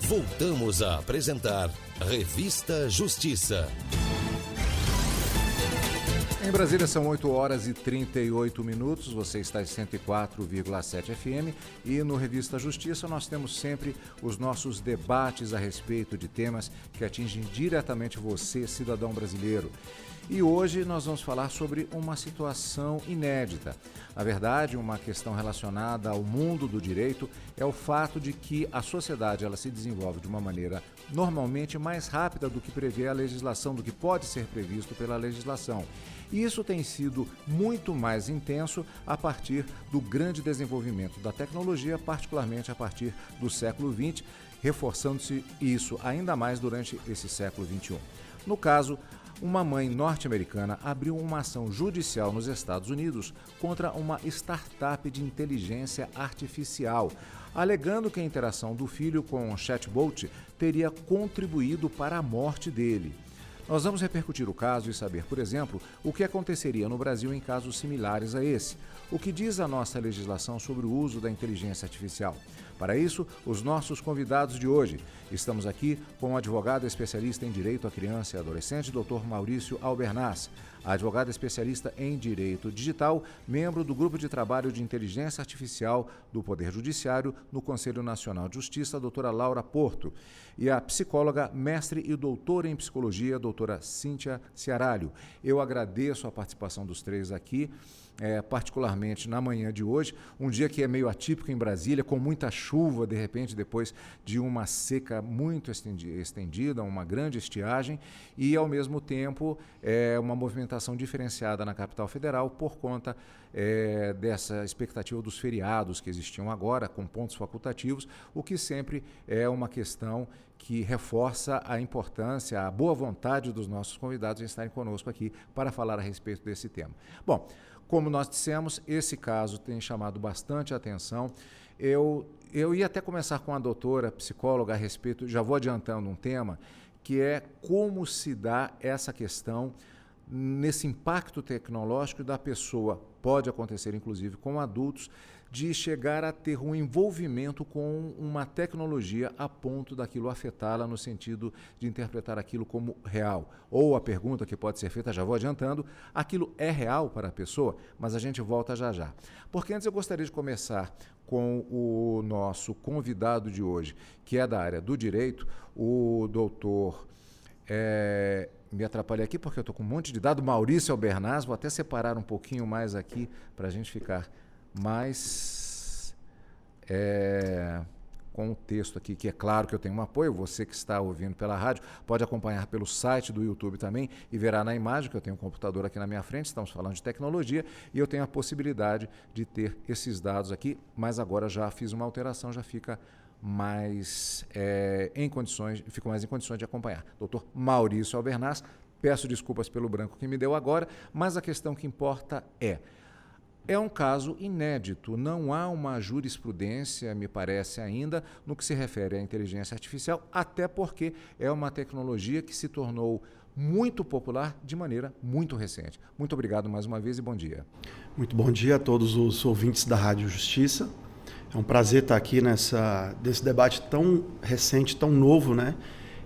Voltamos a apresentar Revista Justiça. Em Brasília são 8 horas e 38 minutos, você está em 104,7 FM e no Revista Justiça nós temos sempre os nossos debates a respeito de temas que atingem diretamente você, cidadão brasileiro. E hoje nós vamos falar sobre uma situação inédita. Na verdade, uma questão relacionada ao mundo do direito é o fato de que a sociedade ela se desenvolve de uma maneira normalmente mais rápida do que prevê a legislação, do que pode ser previsto pela legislação. E isso tem sido muito mais intenso a partir do grande desenvolvimento da tecnologia, particularmente a partir do século XX, reforçando-se isso ainda mais durante esse século XXI. No caso, uma mãe norte-americana abriu uma ação judicial nos Estados Unidos contra uma startup de inteligência artificial, alegando que a interação do filho com o chatbot teria contribuído para a morte dele. Nós vamos repercutir o caso e saber, por exemplo, o que aconteceria no Brasil em casos similares a esse. O que diz a nossa legislação sobre o uso da inteligência artificial? Para isso, os nossos convidados de hoje. Estamos aqui com o advogado especialista em Direito à Criança e Adolescente, Dr. Maurício Albernaz, a advogada especialista em Direito Digital, membro do Grupo de Trabalho de Inteligência Artificial do Poder Judiciário no Conselho Nacional de Justiça, a doutora Laura Porto, e a psicóloga, mestre e doutora em Psicologia, doutora Cíntia Ciaralho. Eu agradeço a participação dos três aqui, particularmente na manhã de hoje, um dia que é meio atípico em Brasília, com muita chuva, de repente, depois de uma seca muito estendida, uma grande estiagem, e, ao mesmo tempo, uma movimentação diferenciada na capital federal por conta dessa expectativa dos feriados que existiam agora, com pontos facultativos, o que sempre é uma questão que reforça a importância, a boa vontade dos nossos convidados em estarem conosco aqui para falar a respeito desse tema. Bom, como nós dissemos, esse caso tem chamado bastante atenção. Eu ia até começar com a doutora psicóloga a respeito, já vou adiantando um tema, que é como se dá essa questão nesse impacto tecnológico da pessoa, pode acontecer inclusive com adultos, de chegar a ter um envolvimento com uma tecnologia a ponto daquilo afetá-la no sentido de interpretar aquilo como real. Ou a pergunta que pode ser feita, já vou adiantando, aquilo é real para a pessoa? Mas a gente volta já já. Porque antes eu gostaria de começar com o nosso convidado de hoje, que é da área do direito, o doutor... me atrapalhei aqui porque eu estou com um monte de dado, Maurício Albernaz, vou até separar um pouquinho mais aqui para a gente ficar mais com o texto aqui, que é claro que eu tenho um apoio, você que está ouvindo pela rádio, pode acompanhar pelo site do YouTube também e verá na imagem que eu tenho um computador aqui na minha frente, estamos falando de tecnologia e eu tenho a possibilidade de ter esses dados aqui, mas agora já fiz uma alteração, já fica mais em condições de acompanhar. Doutor Maurício Albernaz, peço desculpas pelo branco que me deu agora, mas a questão que importa é um caso inédito, não há uma jurisprudência, me parece ainda, no que se refere à inteligência artificial, até porque é uma tecnologia que se tornou muito popular de maneira muito recente. Muito obrigado mais uma vez e bom dia. Muito bom dia a todos os ouvintes da Rádio Justiça. É um prazer estar aqui desse debate tão recente, tão novo, né?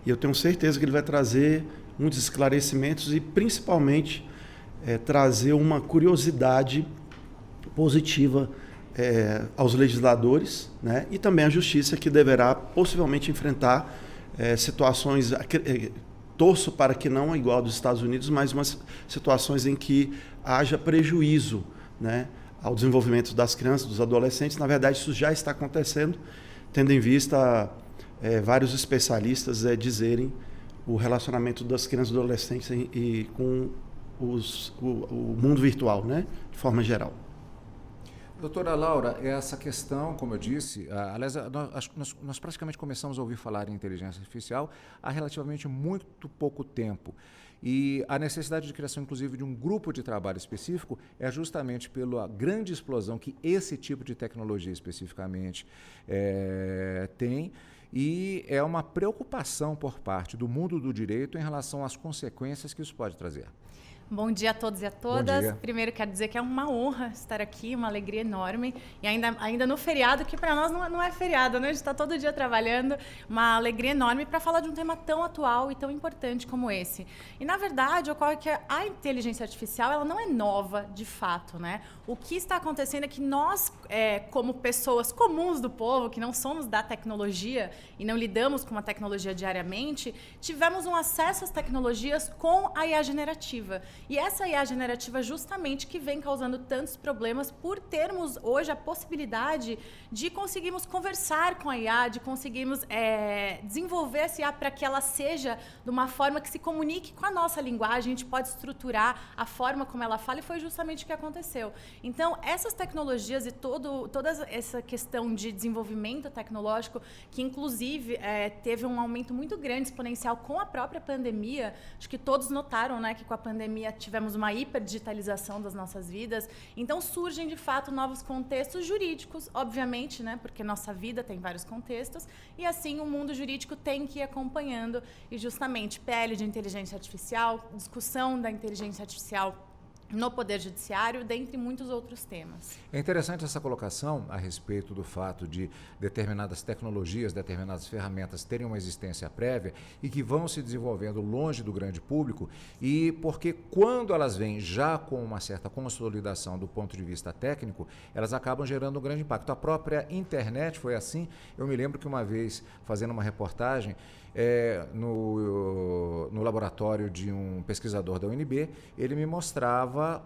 E eu tenho certeza que ele vai trazer muitos esclarecimentos e, principalmente, trazer uma curiosidade positiva aos legisladores, né? E também à Justiça, que deverá possivelmente enfrentar situações... torço para que não igual dos Estados Unidos, mas umas situações em que haja prejuízo, né, ao desenvolvimento das crianças, dos adolescentes. Na verdade, isso já está acontecendo, tendo em vista vários especialistas dizerem o relacionamento das crianças e adolescentes com o mundo virtual, né, de forma geral. Doutora Laura, essa questão, como eu disse, aliás, nós praticamente começamos a ouvir falar em inteligência artificial há relativamente muito pouco tempo. E a necessidade de criação, inclusive, de um grupo de trabalho específico é justamente pela grande explosão que esse tipo de tecnologia especificamente tem, e é uma preocupação por parte do mundo do direito em relação às consequências que isso pode trazer. Bom dia a todos e a todas. Primeiro quero dizer que é uma honra estar aqui, uma alegria enorme. E ainda no feriado, que para nós não é feriado, né? A gente está todo dia trabalhando. Uma alegria enorme para falar de um tema tão atual e tão importante como esse. E, na verdade, ocorre que a inteligência artificial ela não é nova, de fato, né? O que está acontecendo é que nós, como pessoas comuns do povo, que não somos da tecnologia e não lidamos com a tecnologia diariamente, tivemos um acesso às tecnologias com a IA generativa. E essa IA generativa justamente que vem causando tantos problemas por termos hoje a possibilidade de conseguirmos conversar com a IA, de conseguirmos desenvolver essa IA para que ela seja de uma forma que se comunique com a nossa linguagem, a gente pode estruturar a forma como ela fala, e foi justamente o que aconteceu. Então, essas tecnologias e toda essa questão de desenvolvimento tecnológico, que inclusive teve um aumento muito grande, exponencial, com a própria pandemia, acho que todos notaram, né, que com a pandemia tivemos uma hiperdigitalização das nossas vidas, então surgem de fato novos contextos jurídicos, obviamente, né, porque nossa vida tem vários contextos, e assim o mundo jurídico tem que ir acompanhando, e justamente PL de inteligência artificial, discussão da inteligência artificial no Poder Judiciário, dentre muitos outros temas. É interessante essa colocação a respeito do fato de determinadas tecnologias, determinadas ferramentas terem uma existência prévia e que vão se desenvolvendo longe do grande público, e porque quando elas vêm já com uma certa consolidação do ponto de vista técnico, elas acabam gerando um grande impacto. A própria internet foi assim. Eu me lembro que uma vez, fazendo uma reportagem, no laboratório de um pesquisador da UNB, ele me mostrava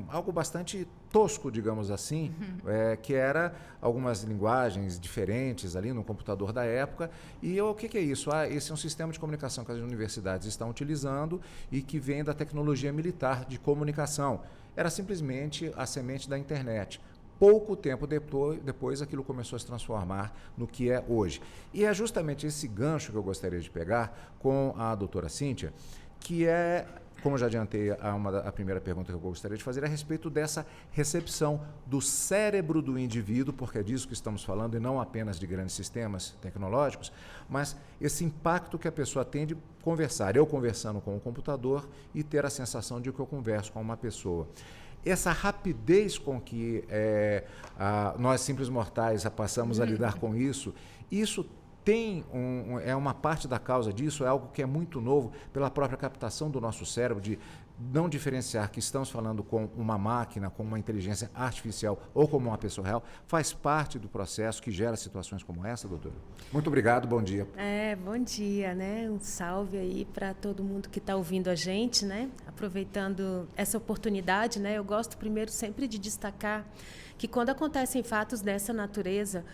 algo bastante tosco, digamos assim, que era algumas linguagens diferentes ali no computador da época. E o que é isso? Esse é um sistema de comunicação que as universidades estão utilizando e que vem da tecnologia militar de comunicação. Era simplesmente a semente da internet. Pouco tempo depois, aquilo começou a se transformar no que é hoje. E é justamente esse gancho que eu gostaria de pegar com a doutora Cíntia, que é, como eu já adiantei a primeira pergunta que eu gostaria de fazer, a respeito dessa recepção do cérebro do indivíduo, porque é disso que estamos falando, e não apenas de grandes sistemas tecnológicos, mas esse impacto que a pessoa tem de conversar, eu conversando com o computador e ter a sensação de que eu converso com uma pessoa. Essa rapidez com que nós, simples mortais, passamos a lidar com isso tem uma parte da causa disso, é algo que é muito novo pela própria captação do nosso cérebro, de não diferenciar que estamos falando com uma máquina, com uma inteligência artificial ou como uma pessoa real, faz parte do processo que gera situações como essa, doutora. Muito obrigado, bom dia. Bom dia, né? Um salve aí para todo mundo que está ouvindo a gente, né? Aproveitando essa oportunidade, né? Eu gosto primeiro sempre de destacar que quando acontecem fatos dessa natureza,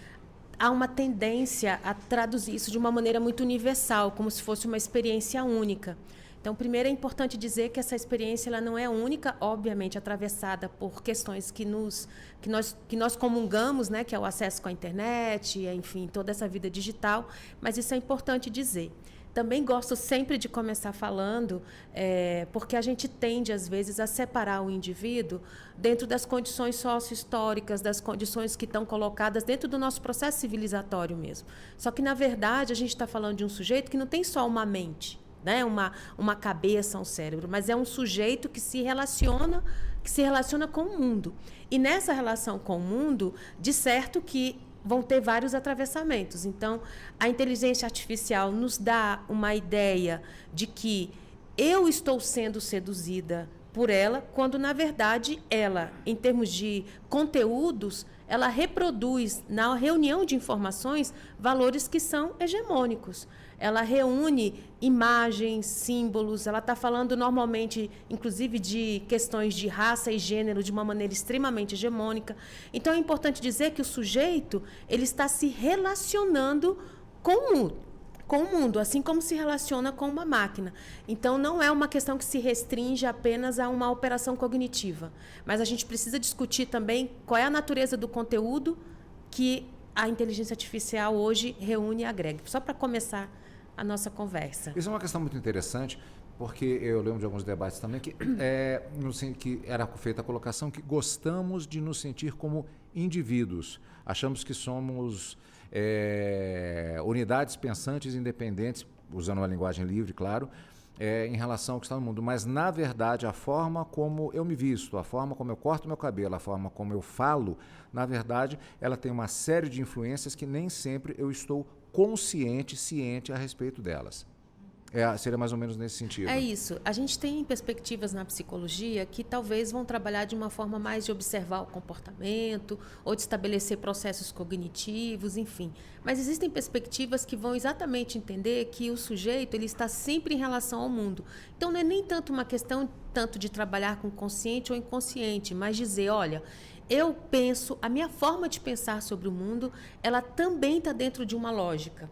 há uma tendência a traduzir isso de uma maneira muito universal, como se fosse uma experiência única. Então, primeiro é importante dizer que essa experiência ela não é única, obviamente atravessada por questões que nós comungamos, né, que é o acesso com a internet, enfim, toda essa vida digital, mas isso é importante dizer. Também gosto sempre de começar falando, porque a gente tende, às vezes, a separar o indivíduo dentro das condições sócio-históricas, das condições que estão colocadas dentro do nosso processo civilizatório mesmo. Só que, na verdade, a gente está falando de um sujeito que não tem só uma mente, né? uma cabeça, um cérebro, mas é um sujeito que se relaciona com o mundo. E nessa relação com o mundo, de certo que vão ter vários atravessamentos. Então, a inteligência artificial nos dá uma ideia de que eu estou sendo seduzida por ela, quando, na verdade, ela, em termos de conteúdos, ela reproduz, na reunião de informações, valores que são hegemônicos. Ela reúne imagens, símbolos, ela está falando normalmente, inclusive, de questões de raça e gênero de uma maneira extremamente hegemônica. Então, é importante dizer que o sujeito ele está se relacionando com o mundo, assim como se relaciona com uma máquina. Então, não é uma questão que se restringe apenas a uma operação cognitiva, mas a gente precisa discutir também qual é a natureza do conteúdo que a inteligência artificial hoje reúne e agrega. Só para começar a nossa conversa. Isso é uma questão muito interessante, porque eu lembro de alguns debates também que era feita a colocação que gostamos de nos sentir como indivíduos. Achamos que somos unidades pensantes independentes, usando uma linguagem livre, claro, em relação ao que está no mundo, mas na verdade a forma como eu me visto, a forma como eu corto meu cabelo, a forma como eu falo, na verdade ela tem uma série de influências que nem sempre eu estou ciente a respeito delas. Seria mais ou menos nesse sentido. É isso. A gente tem perspectivas na psicologia que talvez vão trabalhar de uma forma mais de observar o comportamento ou de estabelecer processos cognitivos, enfim. Mas existem perspectivas que vão exatamente entender que o sujeito ele está sempre em relação ao mundo. Então não é nem tanto uma questão tanto de trabalhar com consciente ou inconsciente, mas dizer, olha, eu penso, a minha forma de pensar sobre o mundo, ela também está dentro de uma lógica.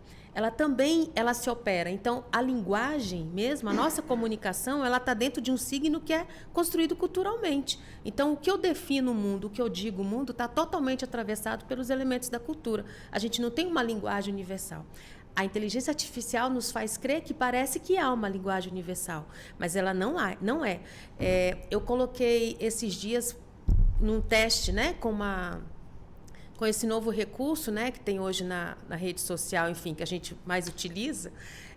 Ela se opera. Então, a linguagem mesmo, a nossa comunicação, ela está dentro de um signo que é construído culturalmente. Então, o que eu defino o mundo, o que eu digo o mundo, está totalmente atravessado pelos elementos da cultura. A gente não tem uma linguagem universal. A inteligência artificial nos faz crer que parece que há uma linguagem universal, mas ela não é. Eu coloquei esses dias num teste, né, com esse novo recurso, né, que tem hoje na rede social, enfim, que a gente mais utiliza.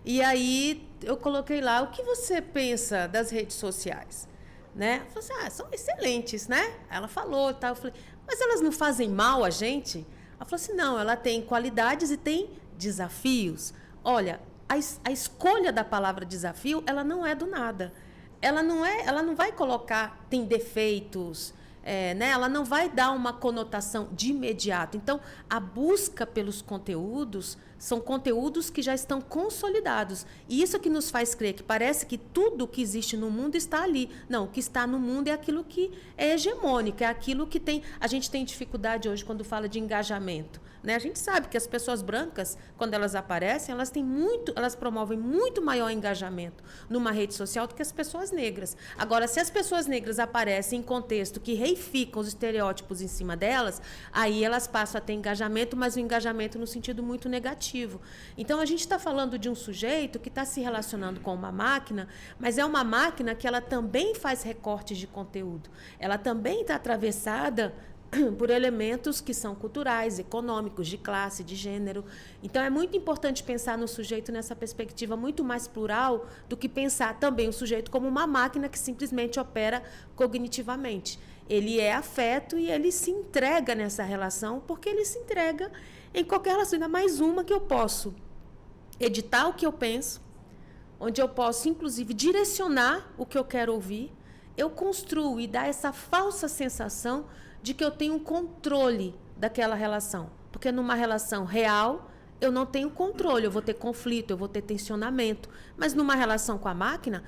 E aí eu coloquei lá, o que você pensa das redes sociais? Né? Eu falei assim, são excelentes, né? Ela falou, tá? Eu falei, mas elas não fazem mal a gente? Ela falou assim, não, ela tem qualidades e tem desafios. Olha, a escolha da palavra desafio, ela não é do nada. Ela não vai colocar, tem defeitos, né? Ela não vai dar uma conotação de imediato. Então, a busca pelos conteúdos são conteúdos que já estão consolidados. E isso é que nos faz crer que parece que tudo que existe no mundo está ali. Não, o que está no mundo é aquilo que é hegemônico, é aquilo que tem... A gente tem dificuldade hoje quando fala de engajamento, né? A gente sabe que as pessoas brancas, quando elas aparecem, elas promovem muito maior engajamento numa rede social do que as pessoas negras. Agora, se as pessoas negras aparecem em contexto que reificam os estereótipos em cima delas, aí elas passam a ter engajamento, mas um engajamento no sentido muito negativo. Então, a gente está falando de um sujeito que está se relacionando com uma máquina, mas é uma máquina que ela também faz recortes de conteúdo. Ela também está atravessada por elementos que são culturais, econômicos, de classe, de gênero. Então, é muito importante pensar no sujeito nessa perspectiva muito mais plural do que pensar também o sujeito como uma máquina que simplesmente opera cognitivamente. Ele é afeto e ele se entrega nessa relação, porque ele se entrega em qualquer relação. Ainda mais uma que eu posso editar o que eu penso, onde eu posso, inclusive, direcionar o que eu quero ouvir. Eu construo e dá essa falsa sensação de que eu tenho um controle daquela relação. Porque numa relação real, eu não tenho controle, eu vou ter conflito, eu vou ter tensionamento. Mas numa relação com a máquina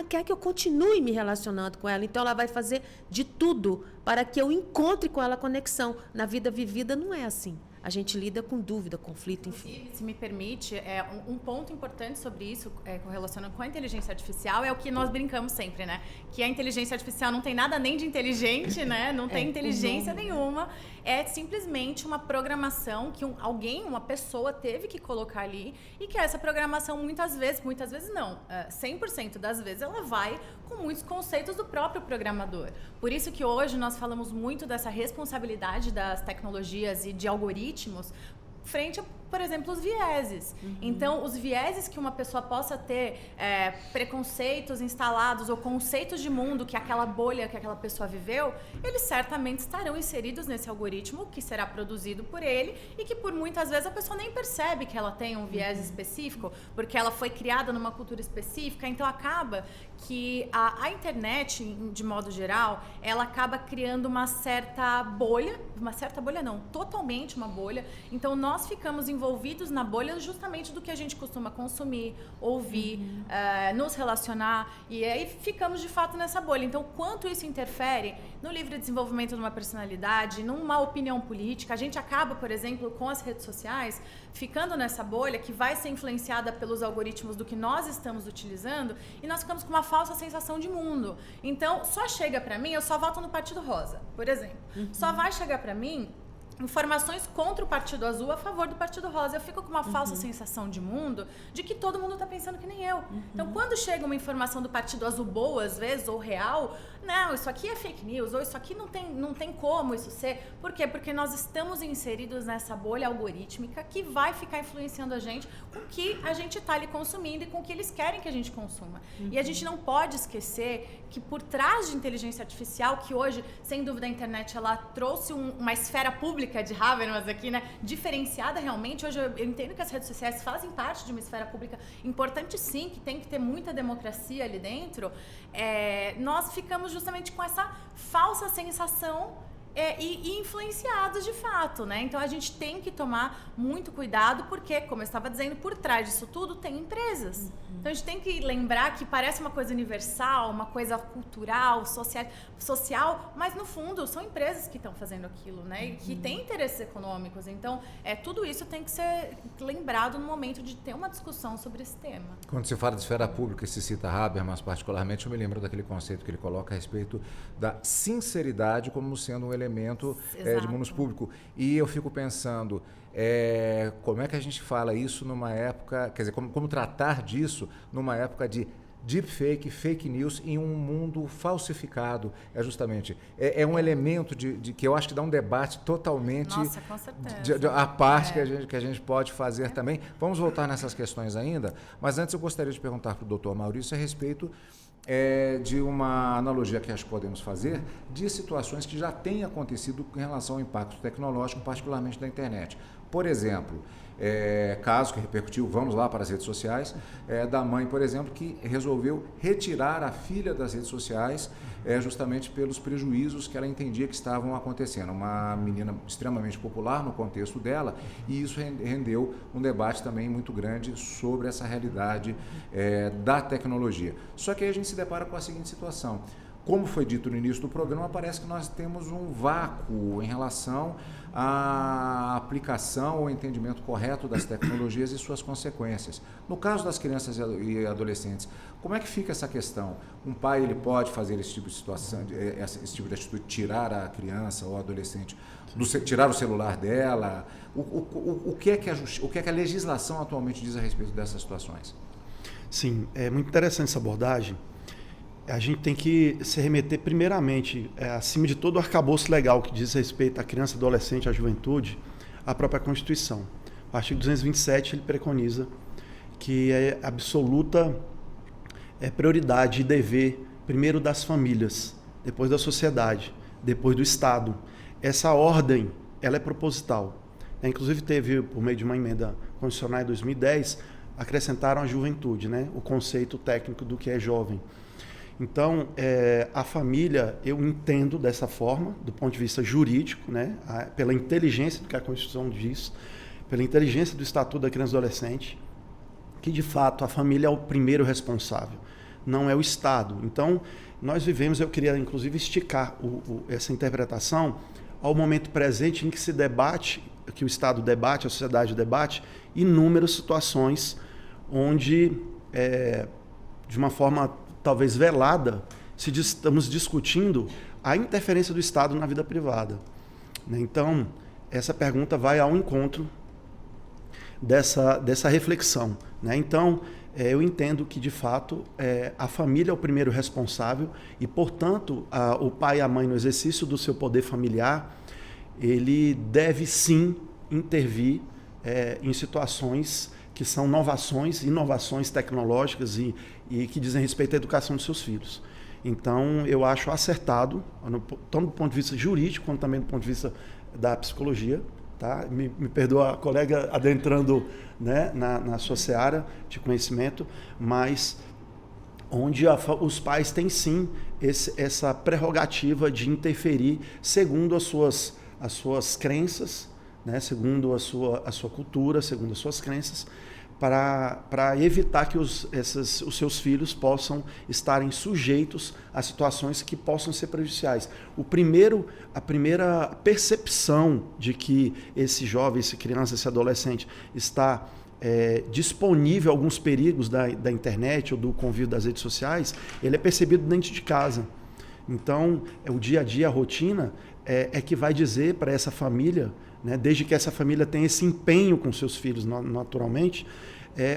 quer que eu continue me relacionando com ela. Então, ela vai fazer de tudo para que eu encontre com ela conexão. Na vida vivida, não é assim. A gente lida com dúvida, conflito, enfim. Se me permite, um ponto importante sobre isso, correlacionando com a inteligência artificial, é o que nós brincamos sempre, né? Que a inteligência artificial não tem nada nem de inteligente, né? Não tem inteligência nenhuma. É simplesmente uma programação que uma pessoa teve que colocar ali e que essa programação muitas vezes não, 100% das vezes ela vai com muitos conceitos do próprio programador. Por isso que hoje nós falamos muito dessa responsabilidade das tecnologias e de algoritmos frente a, por exemplo, os vieses. Então, os vieses que uma pessoa possa ter, preconceitos instalados ou conceitos de mundo que aquela bolha que aquela pessoa viveu, eles certamente estarão inseridos nesse algoritmo que será produzido por ele e que por muitas vezes a pessoa nem percebe que ela tem um viés específico, porque ela foi criada numa cultura específica. Então, acaba que a internet, de modo geral, ela acaba criando uma certa bolha não, totalmente uma bolha. Então, nós ficamos envolvidos na bolha justamente do que a gente costuma consumir, ouvir, nos relacionar, e aí ficamos de fato nessa bolha. Então, quanto isso interfere no livre desenvolvimento de uma personalidade, numa opinião política, a gente acaba, por exemplo, com as redes sociais, ficando nessa bolha que vai ser influenciada pelos algoritmos do que nós estamos utilizando, e nós ficamos com uma falsa sensação de mundo. Então, só chega pra mim, eu só voto no Partido Rosa, por exemplo. Só vai chegar pra mim informações contra o Partido Azul a favor do Partido Rosa. Eu fico com uma falsa sensação de mundo de que todo mundo está pensando que nem eu. Então, quando chega uma informação do Partido Azul boa, às vezes, ou real, não, isso aqui é fake news, ou isso aqui não tem como isso ser. Por quê? Porque nós estamos inseridos nessa bolha algorítmica que vai ficar influenciando a gente com o que a gente está ali consumindo e com o que eles querem que a gente consuma. E a gente não pode esquecer que por trás de inteligência artificial, que hoje, sem dúvida, a internet ela trouxe uma esfera pública de Habermas aqui, né, diferenciada realmente. Hoje eu entendo que as redes sociais fazem parte de uma esfera pública importante, sim, que tem que ter muita democracia ali dentro. Nós ficamos justamente com essa falsa sensação e influenciados de fato, né? Então a gente tem que tomar muito cuidado porque, como eu estava dizendo, por trás disso tudo tem empresas. Então a gente tem que lembrar que parece uma coisa universal, uma coisa cultural, social, mas no fundo são empresas que estão fazendo aquilo, né? E que têm interesses econômicos. Então tudo isso tem que ser lembrado no momento de ter uma discussão sobre esse tema. Quando se fala de esfera pública e se cita Habermas particularmente, eu me lembro daquele conceito que ele coloca a respeito da sinceridade como sendo um elemento de mundo público. E eu fico pensando, como é que a gente fala isso numa época, quer dizer, como tratar disso numa época de deepfake, fake news em um mundo falsificado. Justamente, um elemento de que eu acho que dá um debate totalmente com certeza. à parte que a gente pode fazer também. Vamos voltar nessas questões ainda, mas antes eu gostaria de perguntar para o Dr. Maurício a respeito de uma analogia que acho que podemos fazer de situações que já têm acontecido em relação ao impacto tecnológico, particularmente da internet. Por exemplo, caso que repercutiu, vamos lá para as redes sociais, da mãe, por exemplo, que resolveu retirar a filha das redes sociais justamente pelos prejuízos que ela entendia que estavam acontecendo. Uma menina extremamente popular no contexto dela, e isso rendeu um debate também muito grande sobre essa realidade da tecnologia. Só que aí a gente se depara com a seguinte situação. Como foi dito no início do programa, parece que nós temos um vácuo em relação à aplicação ou entendimento correto das tecnologias e suas consequências. No caso das crianças e adolescentes, como é que fica essa questão? Um pai ele pode fazer esse tipo de situação, esse tipo de atitude, tirar a criança ou adolescente, tirar o celular dela? O que é que a legislação atualmente diz a respeito dessas situações? Sim, é muito interessante essa abordagem. A gente tem que se remeter primeiramente, acima de todo o arcabouço legal que diz respeito à criança, adolescente, à juventude, à própria Constituição. O artigo 227 ele preconiza que é absoluta prioridade e dever, primeiro das famílias, depois da sociedade, depois do Estado. Essa ordem ela é proposital. Inclusive teve, por meio de uma emenda constitucional em 2010, acrescentaram a juventude, né? O conceito técnico do que é jovem. Então, a família, eu entendo dessa forma, do ponto de vista jurídico, né, pela inteligência do que a Constituição diz, pela inteligência do Estatuto da Criança e do Adolescente, que, de fato, a família é o primeiro responsável, não é o Estado. Então, nós vivemos, eu queria, inclusive, esticar essa interpretação ao momento presente em que se debate, que o Estado debate, a sociedade debate, inúmeras situações onde, de uma forma talvez velada, estamos discutindo a interferência do Estado na vida privada. Então, essa pergunta vai ao encontro dessa reflexão. Então, eu entendo que, de fato, a família é o primeiro responsável e, portanto, o pai e a mãe, no exercício do seu poder familiar, ele deve, sim, intervir em situações que são inovações tecnológicas e que dizem respeito à educação dos seus filhos. Então, eu acho acertado, tanto do ponto de vista jurídico, quanto também do ponto de vista da psicologia. Tá? Me perdoa a colega adentrando, né, na sua seara de conhecimento, mas onde os pais têm, sim, essa prerrogativa de interferir segundo as suas crenças, né, segundo a sua cultura, segundo as suas crenças, para evitar que os seus filhos possam estarem sujeitos a situações que possam ser prejudiciais. A primeira percepção de que esse jovem, essa criança, esse adolescente está disponível a alguns perigos da internet ou do convívio das redes sociais, ele é percebido dentro de casa. Então, o dia a dia, a rotina, é que vai dizer para essa família, né, desde que essa família tenha esse empenho com seus filhos naturalmente,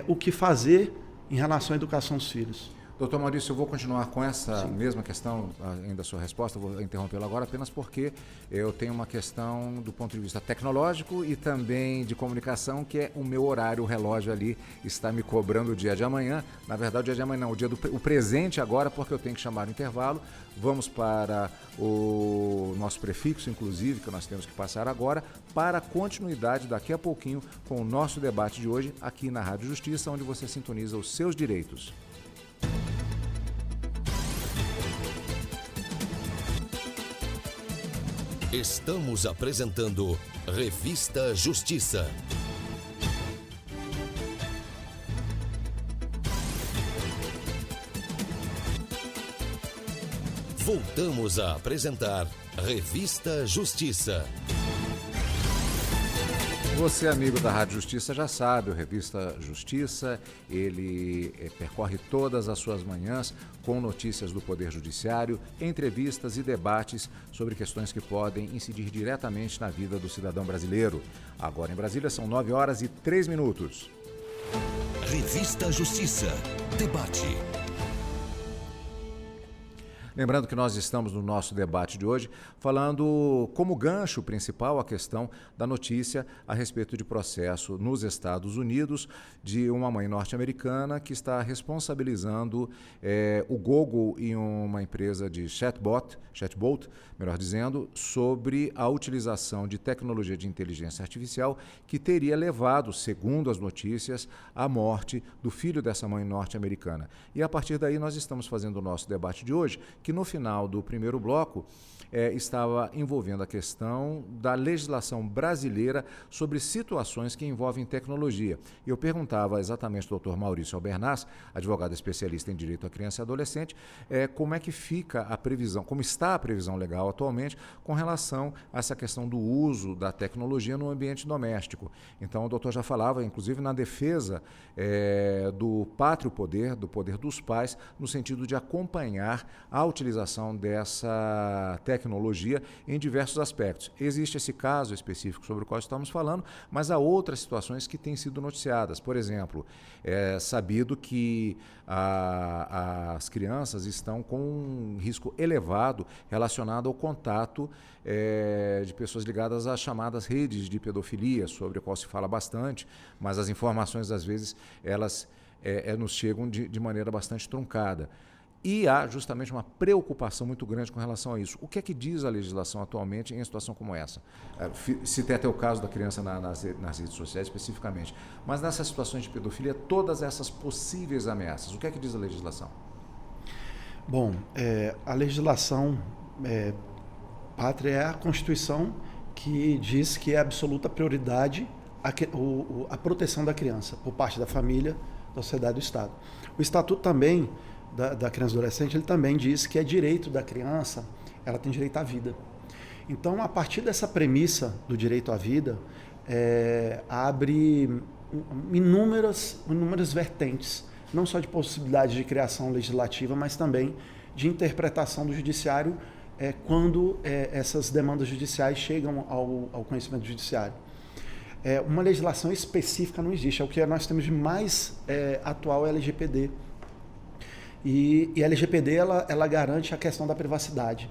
o que fazer em relação à educação dos filhos. Doutor Maurício, eu vou continuar com essa mesma questão, ainda da sua resposta, vou interrompê-lo agora apenas porque eu tenho uma questão do ponto de vista tecnológico e também de comunicação, que é o meu horário, o relógio ali está me cobrando o dia de amanhã. Na verdade, o dia de amanhã não, o presente agora, porque eu tenho que chamar o intervalo. Vamos para o nosso prefixo, inclusive, que nós temos que passar agora, para a continuidade daqui a pouquinho com o nosso debate de hoje aqui na Rádio Justiça, onde você sintoniza os seus direitos. Estamos apresentando Revista Justiça. Voltamos a apresentar Revista Justiça. Você, amigo da Rádio Justiça, já sabe, o Revista Justiça, ele percorre todas as suas manhãs com notícias do Poder Judiciário, entrevistas e debates sobre questões que podem incidir diretamente na vida do cidadão brasileiro. Agora em Brasília são 9h03. Revista Justiça. Debate. Lembrando que nós estamos no nosso debate de hoje falando como gancho principal a questão da notícia a respeito de processo nos Estados Unidos de uma mãe norte-americana que está responsabilizando o Google e uma empresa de chatbot, melhor dizendo, sobre a utilização de tecnologia de inteligência artificial que teria levado, segundo as notícias, à morte do filho dessa mãe norte-americana. E a partir daí nós estamos fazendo o nosso debate de hoje, que no final do primeiro bloco estava envolvendo a questão da legislação brasileira sobre situações que envolvem tecnologia. E eu perguntava exatamente ao Dr. Maurício Albernaz, advogado especialista em direito à criança e adolescente, como é que fica a previsão, como está a previsão legal atualmente com relação a essa questão do uso da tecnologia no ambiente doméstico. Então o doutor já falava, inclusive, na defesa do pátrio poder, do poder dos pais, no sentido de acompanhar a utilização dessa tecnologia em diversos aspectos. Existe esse caso específico sobre o qual estamos falando, mas há outras situações que têm sido noticiadas. Por exemplo, é sabido que as crianças estão com um risco elevado relacionado ao contato de pessoas ligadas às chamadas redes de pedofilia, sobre o qual se fala bastante, mas as informações, às vezes, elas nos chegam de maneira bastante truncada. E há justamente uma preocupação muito grande com relação a isso. O que é que diz a legislação atualmente em situação como essa? Citei até o caso da criança nas redes sociais especificamente. Mas nessas situações de pedofilia, todas essas possíveis ameaças, o que é que diz a legislação? Bom, a legislação pátria é a Constituição que diz que é absoluta prioridade a proteção da criança por parte da família, da sociedade e do Estado. O Estatuto também da criança e adolescente, ele também diz que é direito da criança, ela tem direito à vida. Então, a partir dessa premissa do direito à vida, abre inúmeras vertentes, não só de possibilidade de criação legislativa, mas também de interpretação do judiciário quando essas demandas judiciais chegam ao conhecimento judiciário. Uma legislação específica não existe, o que nós temos de mais atual é a LGPD. E a LGPD ela garante a questão da privacidade,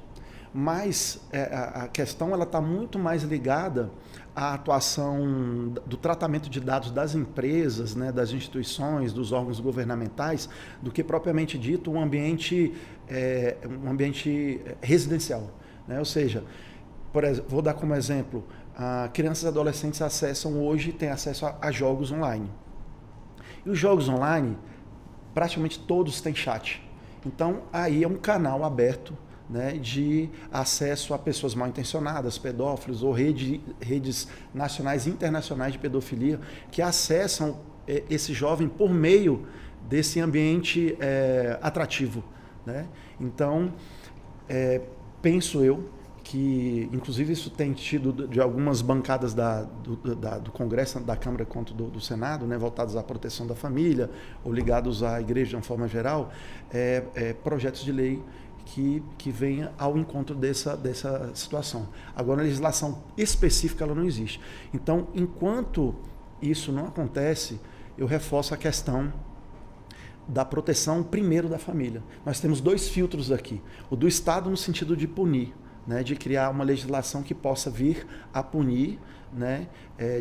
mas a questão está muito mais ligada à atuação do tratamento de dados das empresas, né, das instituições, dos órgãos governamentais, do que propriamente dito um ambiente residencial, né? Ou seja, por exemplo, vou dar como exemplo, crianças e adolescentes têm acesso a jogos online. E os jogos online, praticamente todos têm chat. Então, aí é um canal aberto, né, de acesso a pessoas mal intencionadas, pedófilos ou redes nacionais e internacionais de pedofilia que acessam esse jovem por meio desse ambiente atrativo, né? Então, penso eu que, inclusive, isso tem tido de algumas bancadas do Congresso, da Câmara quanto do Senado, né, voltados à proteção da família ou ligados à igreja de uma forma geral, projetos de lei que venha ao encontro dessa situação. Agora, a legislação específica ela não existe. Então, enquanto isso não acontece, eu reforço a questão da proteção primeiro da família. Nós temos 2 filtros aqui. O do Estado no sentido de punir, né, de criar uma legislação que possa vir a punir, né,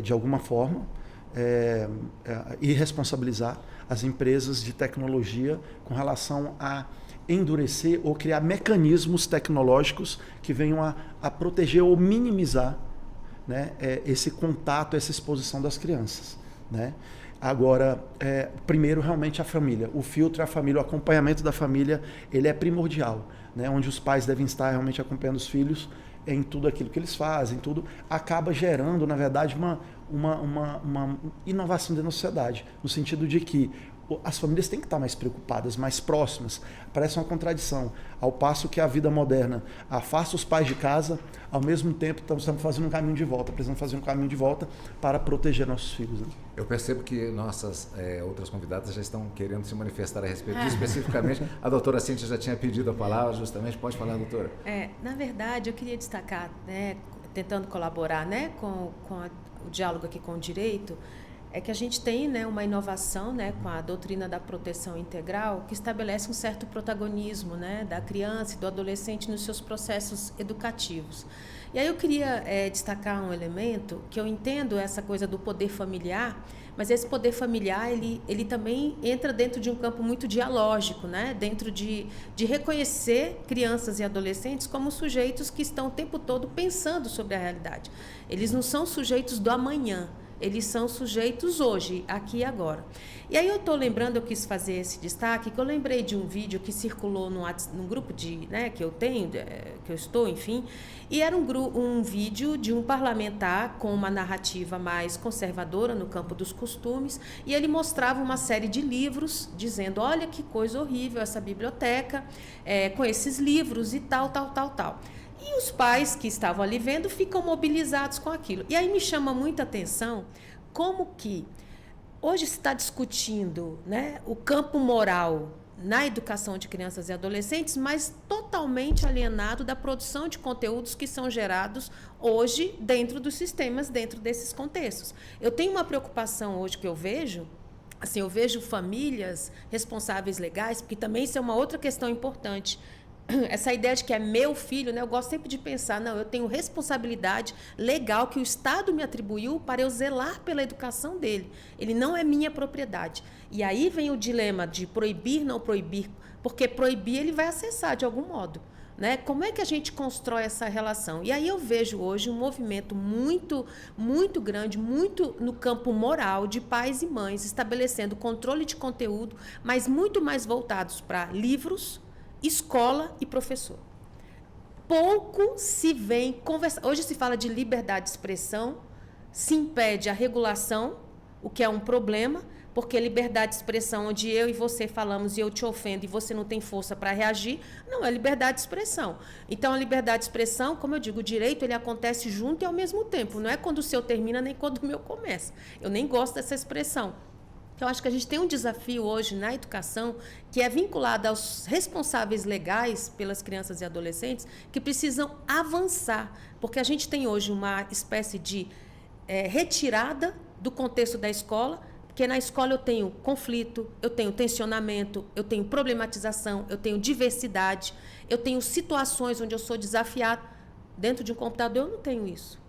de alguma forma, e responsabilizar as empresas de tecnologia com relação a endurecer ou criar mecanismos tecnológicos que venham a proteger ou minimizar, né, esse contato, essa exposição das crianças, né? Agora, primeiro realmente a família, o filtro é a família, o acompanhamento da família, ele é primordial, né? Onde os pais devem estar realmente acompanhando os filhos em tudo aquilo que eles fazem, tudo acaba gerando, na verdade, uma inovação dentro da sociedade, no sentido de que as famílias têm que estar mais preocupadas, mais próximas. Parece uma contradição. Ao passo que a vida moderna afasta os pais de casa, ao mesmo tempo estamos fazendo um caminho de volta, precisamos fazer um caminho de volta para proteger nossos filhos, né? Eu percebo que nossas outras convidadas já estão querendo se manifestar a respeito disso. Especificamente, a doutora Cíntia já tinha pedido a palavra, justamente. Pode falar, doutora. Na verdade, eu queria destacar, né, tentando colaborar, né, com o diálogo aqui com o direito, é que a gente tem, né, uma inovação, né, com a doutrina da proteção integral, que estabelece um certo protagonismo, né, da criança e do adolescente nos seus processos educativos. E aí eu queria destacar um elemento que eu entendo essa coisa do poder familiar, mas esse poder familiar ele também entra dentro de um campo muito dialógico, né, dentro de reconhecer crianças e adolescentes como sujeitos que estão o tempo todo pensando sobre a realidade. Eles não são sujeitos do amanhã. Eles são sujeitos hoje, aqui e agora. E aí eu estou lembrando, eu quis fazer esse destaque, que eu lembrei de um vídeo que circulou num grupo que eu tenho, que eu estou, enfim, e era um vídeo de um parlamentar com uma narrativa mais conservadora no campo dos costumes, e ele mostrava uma série de livros, dizendo, olha que coisa horrível essa biblioteca, com esses livros e tal. E os pais que estavam ali vendo ficam mobilizados com aquilo. E aí me chama muita atenção como que hoje se está discutindo, né, o campo moral na educação de crianças e adolescentes, mas totalmente alienado da produção de conteúdos que são gerados hoje dentro dos sistemas, dentro desses contextos. Eu tenho uma preocupação hoje que eu vejo, assim, eu vejo famílias responsáveis legais, porque também isso é uma outra questão importante. Essa ideia de que é meu filho, né? Eu gosto sempre de pensar, não, eu tenho responsabilidade legal que o Estado me atribuiu para eu zelar pela educação dele. Ele não é minha propriedade. E aí vem o dilema de proibir, não proibir, porque proibir ele vai acessar de algum modo, né? Como é que a gente constrói essa relação? E aí eu vejo hoje um movimento muito, muito grande, muito no campo moral de pais e mães, estabelecendo controle de conteúdo, mas muito mais voltados para livros, escola e professor. Pouco se vem conversar. Hoje se fala de liberdade de expressão, se impede a regulação, o que é um problema, porque liberdade de expressão onde eu e você falamos e eu te ofendo e você não tem força para reagir, não é liberdade de expressão. Então, a liberdade de expressão, como eu digo, o direito ele acontece junto e ao mesmo tempo. Não é quando o seu termina nem quando o meu começa. Eu nem gosto dessa expressão. Eu acho que a gente tem um desafio hoje na educação que é vinculado aos responsáveis legais pelas crianças e adolescentes que precisam avançar, porque a gente tem hoje uma espécie de retirada do contexto da escola, porque na escola eu tenho conflito, eu tenho tensionamento, eu tenho problematização, eu tenho diversidade, eu tenho situações onde eu sou desafiado. Dentro de um computador eu não tenho isso.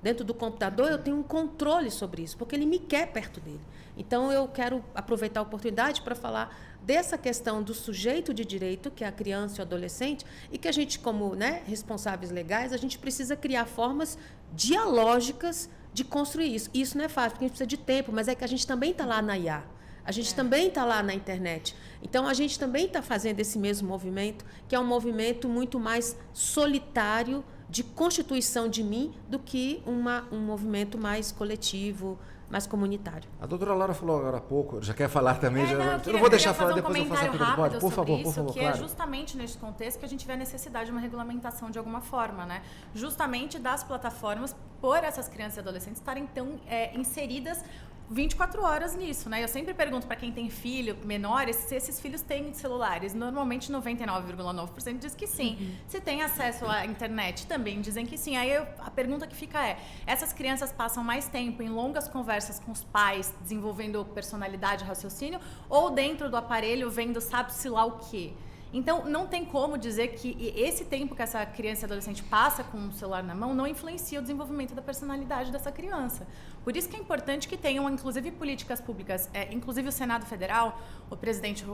Dentro do computador eu tenho um controle sobre isso, porque ele me quer perto dele. Então, eu quero aproveitar a oportunidade para falar dessa questão do sujeito de direito, que é a criança e o adolescente, e que a gente, como, né, responsáveis legais, a gente precisa criar formas dialógicas de construir isso. E isso não é fácil, porque a gente precisa de tempo, mas é que a gente também está lá na IA. A gente também está lá na internet. Então, a gente também está fazendo esse mesmo movimento, que é um movimento muito mais solitário, de constituição de mim, do que um movimento mais coletivo, mais comunitário. A doutora Laura falou agora há pouco, já quer falar também? Eu não vou deixar falar, depois eu faço a pergunta. Pode? Por favor, Que claro. É justamente neste contexto que a gente vê a necessidade de uma regulamentação de alguma forma, né? Justamente das plataformas, por essas crianças e adolescentes estarem tão inseridas 24 horas nisso, né? Eu sempre pergunto para quem tem filho, menores, se esses filhos têm celulares. Normalmente 99,9% diz que sim. Se tem acesso à internet, também dizem que sim. Aí a pergunta que fica é, essas crianças passam mais tempo em longas conversas com os pais, desenvolvendo personalidade e raciocínio, ou dentro do aparelho vendo sabe-se lá o quê? Então, não tem como dizer que esse tempo que essa criança e adolescente passa com o celular na mão não influencia o desenvolvimento da personalidade dessa criança. Por isso que é importante que tenham, inclusive, políticas públicas. Inclusive, o Senado Federal, o presidente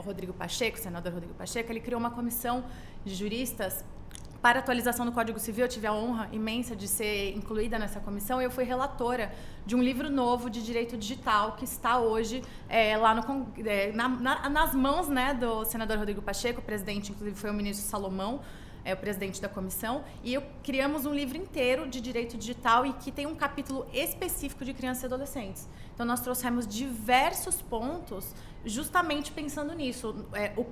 Rodrigo Pacheco, o senador Rodrigo Pacheco, ele criou uma comissão de juristas para a atualização do Código Civil. Eu tive a honra imensa de ser incluída nessa comissão. Eu fui relatora de um livro novo de direito digital que está hoje lá nas mãos, né, do senador Rodrigo Pacheco. O presidente, inclusive, foi o ministro Salomão, o presidente da comissão. E criamos um livro inteiro de direito digital e que tem um capítulo específico de crianças e adolescentes. Então, nós trouxemos diversos pontos justamente pensando nisso,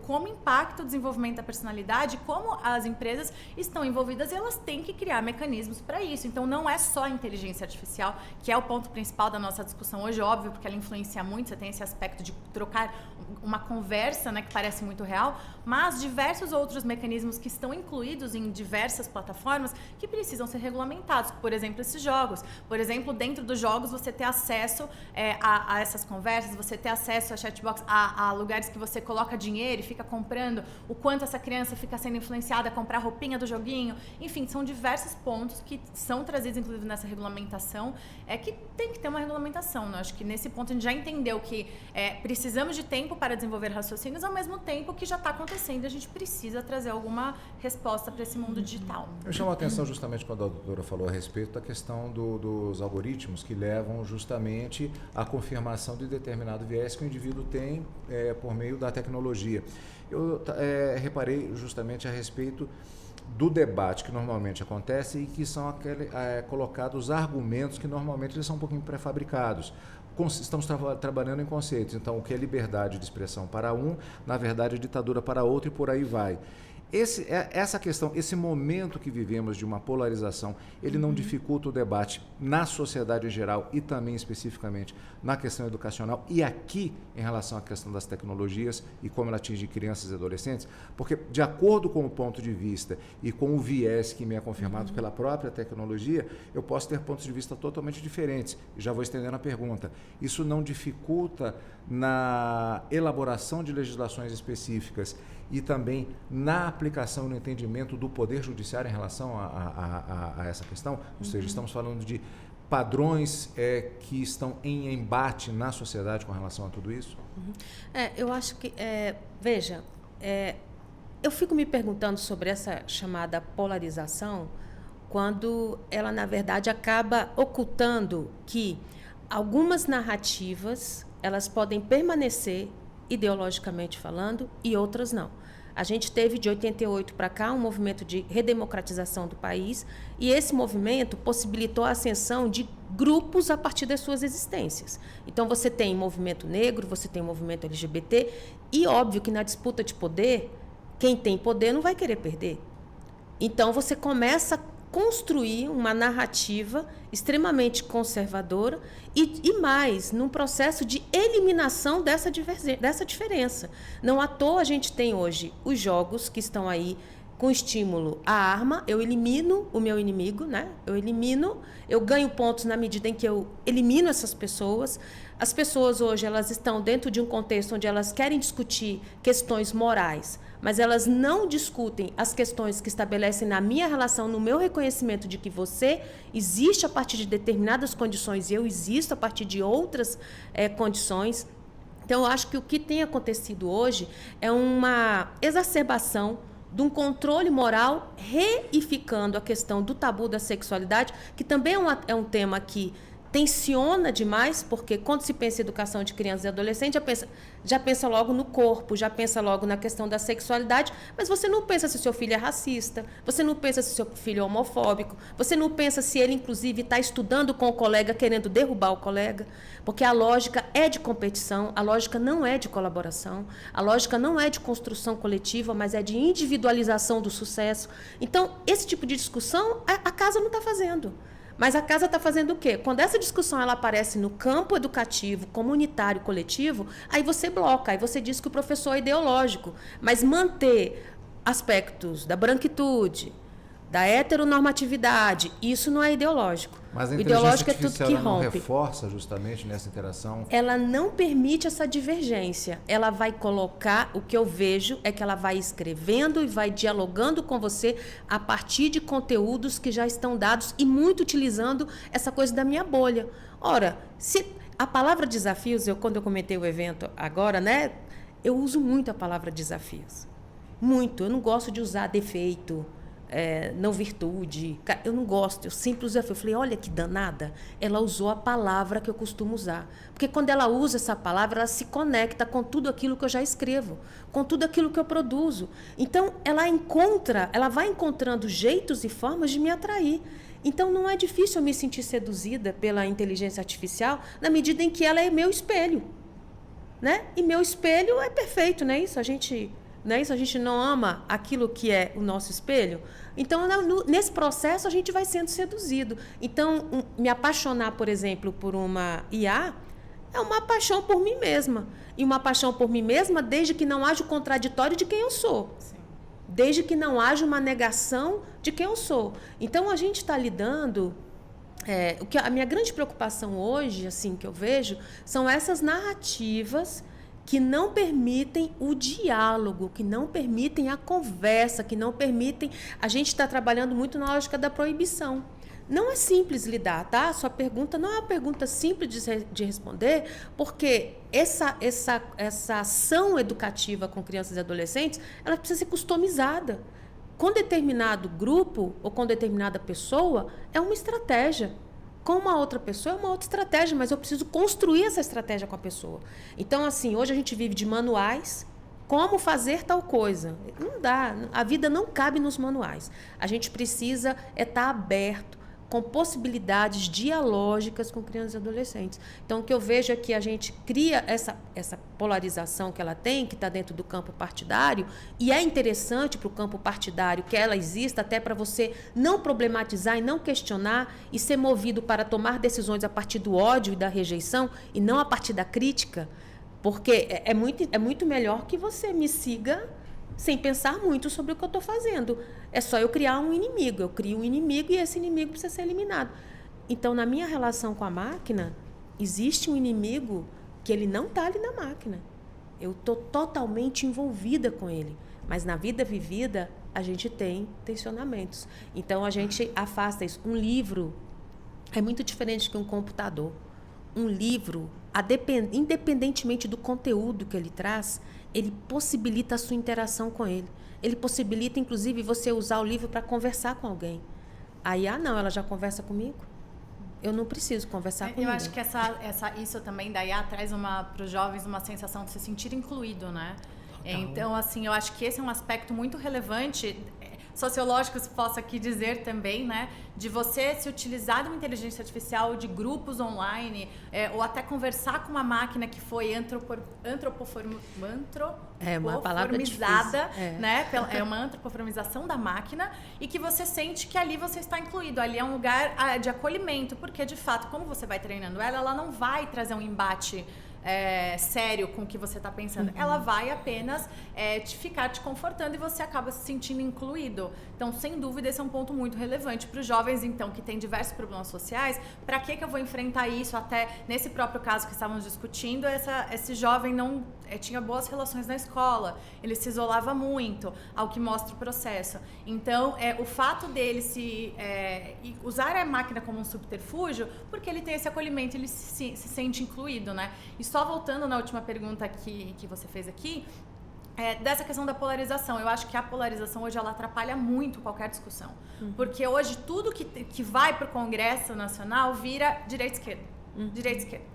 como impacta o desenvolvimento da personalidade, como as empresas estão envolvidas e elas têm que criar mecanismos para isso. Então, não é só a inteligência artificial, que é o ponto principal da nossa discussão hoje, óbvio, porque ela influencia muito, você tem esse aspecto de trocar uma conversa, né, que parece muito real, mas diversos outros mecanismos que estão incluídos em diversas plataformas que precisam ser regulamentados. Por exemplo, esses jogos. Por exemplo, dentro dos jogos, você ter acesso a essas conversas, você ter acesso a chatbox, a lugares que você coloca dinheiro e fica comprando, o quanto essa criança fica sendo influenciada a comprar roupinha do joguinho. Enfim, são diversos pontos que são trazidos, inclusive, nessa regulamentação, que tem que ter uma regulamentação, né? Acho que nesse ponto a gente já entendeu que precisamos de tempo para desenvolver raciocínios, ao mesmo tempo que já está acontecendo, a gente precisa trazer alguma resposta para esse mundo digital. Eu chamo a atenção justamente quando a doutora falou a respeito da questão dos algoritmos que levam justamente à confirmação de determinado viés que o indivíduo tem por meio da tecnologia. Eu reparei justamente a respeito do debate que normalmente acontece e que são colocados argumentos que normalmente eles são um pouquinho pré-fabricados. Estamos trabalhando em conceitos, então o que é liberdade de expressão para um, na verdade é ditadura para outro e por aí vai. Essa questão, esse momento que vivemos de uma polarização, ele não dificulta o debate na sociedade em geral e também especificamente na questão educacional e aqui em relação à questão das tecnologias e como ela atinge crianças e adolescentes, porque de acordo com o ponto de vista e com o viés que me é confirmado pela própria tecnologia, eu posso ter pontos de vista totalmente diferentes. Já vou estendendo a pergunta. Isso não dificulta na elaboração de legislações específicas e também na aplicação e no entendimento do Poder Judiciário em relação a essa questão? Ou seja, estamos falando de padrões que estão em embate na sociedade com relação a tudo isso? Eu acho que, veja, eu fico me perguntando sobre essa chamada polarização, quando ela, na verdade, acaba ocultando que algumas narrativas elas podem permanecer ideologicamente falando e outras não. A gente teve de 88 para cá um movimento de redemocratização do país e esse movimento possibilitou a ascensão de grupos a partir das suas existências. Então você tem movimento negro, você tem movimento LGBT e óbvio que na disputa de poder, quem tem poder não vai querer perder. Então você começa a construir uma narrativa extremamente conservadora e mais, num processo de eliminação dessa diferença. Não à toa a gente tem hoje os jogos que estão aí com estímulo à arma, eu elimino o meu inimigo, né? Eu ganho pontos na medida em que eu elimino essas pessoas. As pessoas hoje elas estão dentro de um contexto onde elas querem discutir questões morais, mas elas não discutem as questões que estabelecem na minha relação, no meu reconhecimento de que você existe a partir de determinadas condições e eu existo a partir de outras condições. Então, eu acho que o que tem acontecido hoje é uma exacerbação de um controle moral, reificando a questão do tabu da sexualidade, que também é um tema que tensiona demais, porque quando se pensa em educação de crianças e adolescentes, já pensa logo no corpo, já pensa logo na questão da sexualidade, mas você não pensa se o seu filho é racista, você não pensa se o seu filho é homofóbico, você não pensa se ele, inclusive, está estudando com o colega, querendo derrubar o colega, porque a lógica é de competição, a lógica não é de colaboração, a lógica não é de construção coletiva, mas é de individualização do sucesso. Então, esse tipo de discussão a casa não está fazendo. Mas a casa está fazendo o quê? Quando essa discussão ela aparece no campo educativo, comunitário, coletivo, aí você bloca, aí você diz que o professor é ideológico. Mas manter aspectos da branquitude, da heteronormatividade, isso não é ideológico. Mas a o ideológico inteligência é tudo artificial que ela não rompe. reforça justamente nessa interação? Ela não permite essa divergência. Ela vai colocar, o que eu vejo é que ela vai escrevendo e vai dialogando com você a partir de conteúdos que já estão dados e muito utilizando essa coisa da minha bolha. Ora, se a palavra desafios, quando eu comentei o evento agora, né, eu uso muito a palavra desafios. Muito. Eu não gosto de usar defeito, não virtude. Eu não gosto, eu sempre uso. Eu falei, olha que danada, ela usou a palavra que eu costumo usar. Porque quando ela usa essa palavra, ela se conecta com tudo aquilo que eu já escrevo, com tudo aquilo que eu produzo. Então, ela vai encontrando jeitos e formas de me atrair. Então, não é difícil eu me sentir seduzida pela inteligência artificial na medida em que ela é meu espelho. Né? E meu espelho é perfeito, não é isso? A gente não ama aquilo que é o nosso espelho. Então, nesse processo, a gente vai sendo seduzido. Então, me apaixonar, por exemplo, por uma IA é uma paixão por mim mesma. E uma paixão por mim mesma desde que não haja o contraditório de quem eu sou. Sim. Desde que não haja uma negação de quem eu sou. Então, a gente está lidando... a minha grande preocupação hoje, assim, que eu vejo, são essas narrativas que não permitem o diálogo, que não permitem a conversa, que não permitem... A gente está trabalhando muito na lógica da proibição. Não é simples lidar, tá? Sua pergunta não é uma pergunta simples de responder, porque essa ação educativa com crianças e adolescentes, ela precisa ser customizada. Com determinado grupo ou com determinada pessoa, é uma estratégia. Com uma outra pessoa é uma outra estratégia, mas eu preciso construir essa estratégia com a pessoa. Então, assim, hoje a gente vive de manuais, como fazer tal coisa. Não dá, a vida não cabe nos manuais. A gente precisa estar aberto, com possibilidades dialógicas com crianças e adolescentes. Então, o que eu vejo é que a gente cria essa polarização que ela tem, que está dentro do campo partidário, e é interessante para o campo partidário que ela exista, até para você não problematizar e não questionar e ser movido para tomar decisões a partir do ódio e da rejeição e não a partir da crítica, porque é muito melhor que você me siga sem pensar muito sobre o que eu estou fazendo. É só eu criar um inimigo. Eu crio um inimigo e esse inimigo precisa ser eliminado. Então, na minha relação com a máquina, existe um inimigo que ele não está ali na máquina. Eu estou totalmente envolvida com ele. Mas na vida vivida, a gente tem tensionamentos. Então, a gente afasta isso. Um livro é muito diferente que um computador. Um livro, independentemente do conteúdo que ele traz, ele possibilita a sua interação com ele. Ele possibilita, inclusive, você usar o livro para conversar com alguém. A IA não, ela já conversa comigo. Eu não preciso conversar com ninguém. Eu acho que isso também da IA traz para os jovens uma sensação de se sentir incluído, né? Então, assim, eu acho que esse é um aspecto muito relevante, sociológico, se posso aqui dizer também, né? De você se utilizar de uma inteligência artificial, de grupos online, ou até conversar com uma máquina que foi uma palavra antropoformizada, né? É uma antropoformização da máquina, e que você sente que ali você está incluído, ali é um lugar de acolhimento, porque, de fato, como você vai treinando ela não vai trazer um embate sério com o que você está pensando. Ela vai apenas ficar te confortando e você acaba se sentindo incluído. Então, sem dúvida, esse é um ponto muito relevante para os jovens, então, que têm diversos problemas sociais. Para que eu vou enfrentar isso? Até nesse próprio caso que estávamos discutindo, esse jovem não tinha boas relações na escola, ele se isolava muito, ao que mostra o processo. Então, o fato dele usar a máquina como um subterfúgio, porque ele tem esse acolhimento, ele se sente incluído, né? E só voltando na última pergunta que você fez aqui, dessa questão da polarização. Eu acho que a polarização hoje ela atrapalha muito qualquer discussão. Porque hoje tudo que vai para o Congresso Nacional vira direita-esquerda. Direita-esquerda.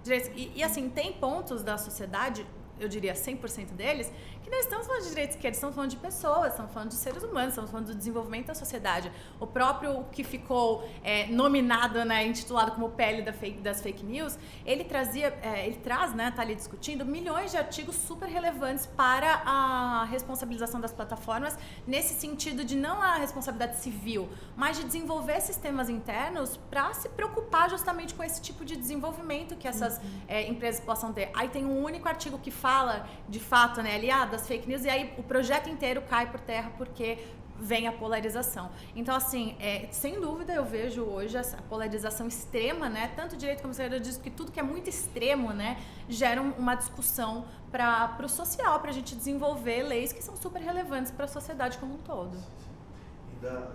E assim, tem pontos da sociedade eu diria 100% deles, que não estamos falando de direitos esquerdos, estamos falando de pessoas, estamos falando de seres humanos, estamos falando do desenvolvimento da sociedade. O próprio que ficou nominado, né, intitulado como pele das fake news, ele traz, né, está ali discutindo milhões de artigos super relevantes para a responsabilização das plataformas, nesse sentido de não a responsabilidade civil, mas de desenvolver sistemas internos para se preocupar justamente com esse tipo de desenvolvimento que essas empresas possam ter. Aí tem um único artigo que fala, de fato, né, ali, das fake news, e aí o projeto inteiro cai por terra porque vem a polarização. Então, assim, sem dúvida eu vejo hoje essa polarização extrema, né, tanto direito como esquerda, eu digo que tudo que é muito extremo, né, gera uma discussão para o social, para a gente desenvolver leis que são super relevantes para a sociedade como um todo.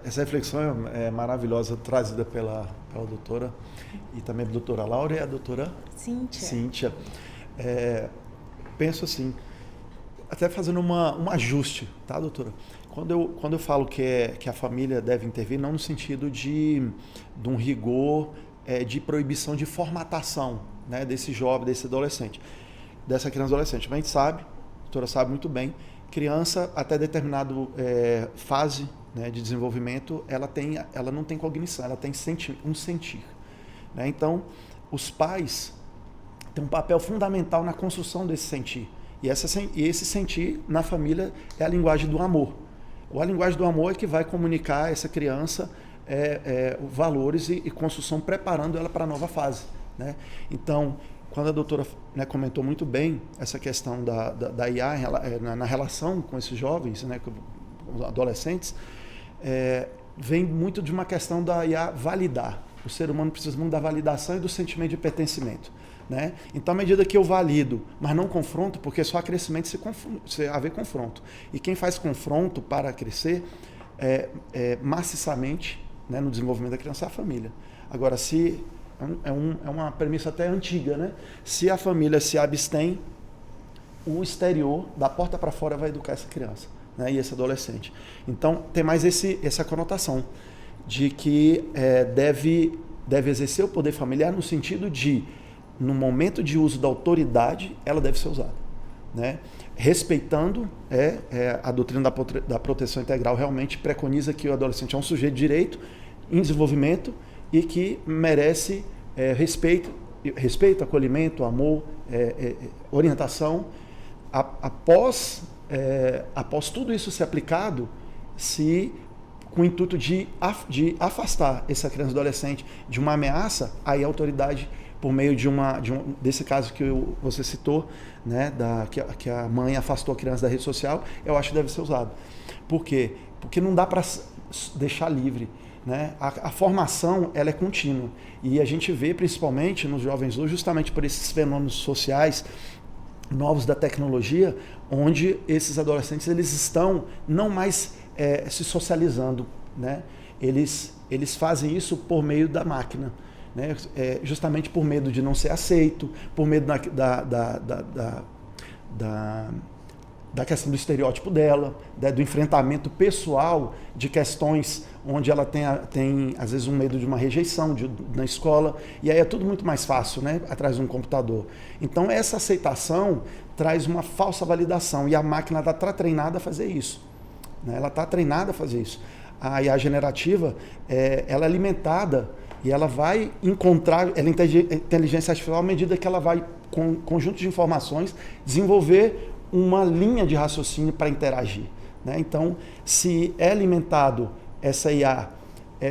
Essa reflexão é maravilhosa, trazida pela doutora, e também a doutora Laura e a doutora Cíntia. Penso assim, até fazendo um ajuste, tá, doutora? Quando eu falo que a família deve intervir, não no sentido de um rigor de proibição de formatação, né, desse jovem, desse adolescente, dessa criança adolescente. Mas a gente sabe, a doutora sabe muito bem, criança até determinada fase, né, de desenvolvimento, ela não tem cognição, ela tem um sentir. Né? Então, os pais têm um papel fundamental na construção desse sentir. E esse sentir na família é a linguagem do amor. A linguagem do amor é que vai comunicar a essa criança valores e construção, preparando ela para a nova fase. Né? Então, quando a doutora, né, comentou muito bem essa questão da IA na relação com esses jovens, né, com os adolescentes, vem muito de uma questão da IA validar. O ser humano precisa muito da validação e do sentimento de pertencimento. Né? Então, à medida que eu valido, mas não confronto, porque só há crescimento se haver confronto. E quem faz confronto para crescer maciçamente, né, no desenvolvimento da criança é a família. Agora, se é uma premissa até antiga, né? Se a família se abstém, o exterior, da porta para fora, vai educar essa criança, né, e esse adolescente. Então, tem mais essa conotação de que deve exercer o poder familiar no sentido de, no momento de uso da autoridade, ela deve ser usada. Né? Respeitando a doutrina da proteção integral, realmente preconiza que o adolescente é um sujeito de direito em desenvolvimento e que merece respeito, acolhimento, amor, orientação. Após tudo isso ser aplicado, com o intuito de afastar essa criança e adolescente de uma ameaça, aí a autoridade, por meio desse caso que você citou, né, que a mãe afastou a criança da rede social, eu acho que deve ser usado. Por quê? Porque não dá para deixar livre. Né? A formação, ela é contínua. E a gente vê, principalmente nos jovens hoje, justamente por esses fenômenos sociais novos da tecnologia, onde esses adolescentes eles estão não mais se socializando. Né? Eles fazem isso por meio da máquina. Né? Justamente por medo de não ser aceito, por medo da questão do estereótipo dela, do enfrentamento pessoal de questões onde ela tem às vezes um medo de uma rejeição na escola, e aí é tudo muito mais fácil, né, atrás de um computador. Então essa aceitação traz uma falsa validação, e a máquina está treinada a fazer isso. Né? Ela está treinada a fazer isso. A IA generativa, ela é alimentada e ela vai encontrar, ela é inteligência artificial à medida que ela vai, com um conjunto de informações, desenvolver uma linha de raciocínio para interagir. Né? Então, se é alimentado essa IA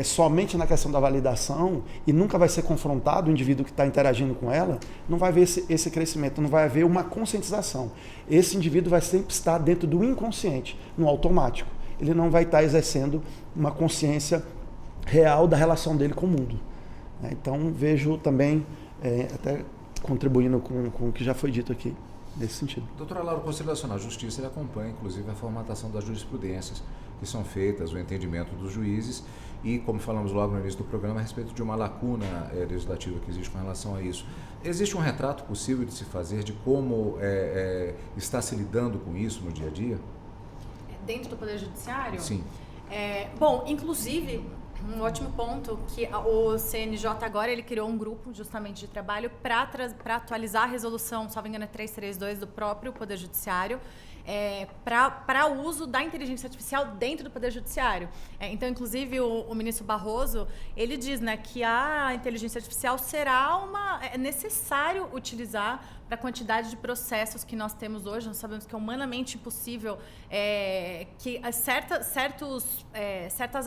somente na questão da validação e nunca vai ser confrontado o indivíduo que está interagindo com ela, não vai haver esse crescimento, não vai haver uma conscientização. Esse indivíduo vai sempre estar dentro do inconsciente, no automático. Ele não vai estar exercendo uma consciência real da relação dele com o mundo. Então, vejo também, até contribuindo com o que já foi dito aqui, nesse sentido. Doutora Laura, o Conselho Nacional de Justiça ele acompanha, inclusive, a formatação das jurisprudências que são feitas, o entendimento dos juízes e, como falamos logo no início do programa, a respeito de uma lacuna legislativa que existe com relação a isso. Existe um retrato possível de se fazer de como está se lidando com isso no dia a dia? Dentro do Poder Judiciário? Sim. Bom, inclusive, Um ótimo ponto, que o CNJ agora ele criou um grupo justamente de trabalho para atualizar a resolução, salvo engano é 332 do próprio Poder Judiciário, para o uso da inteligência artificial dentro do Poder Judiciário. Então, inclusive, o ministro Barroso, ele diz, né, que a inteligência artificial é necessário utilizar para a quantidade de processos que nós temos hoje. Nós sabemos que é humanamente impossível que certas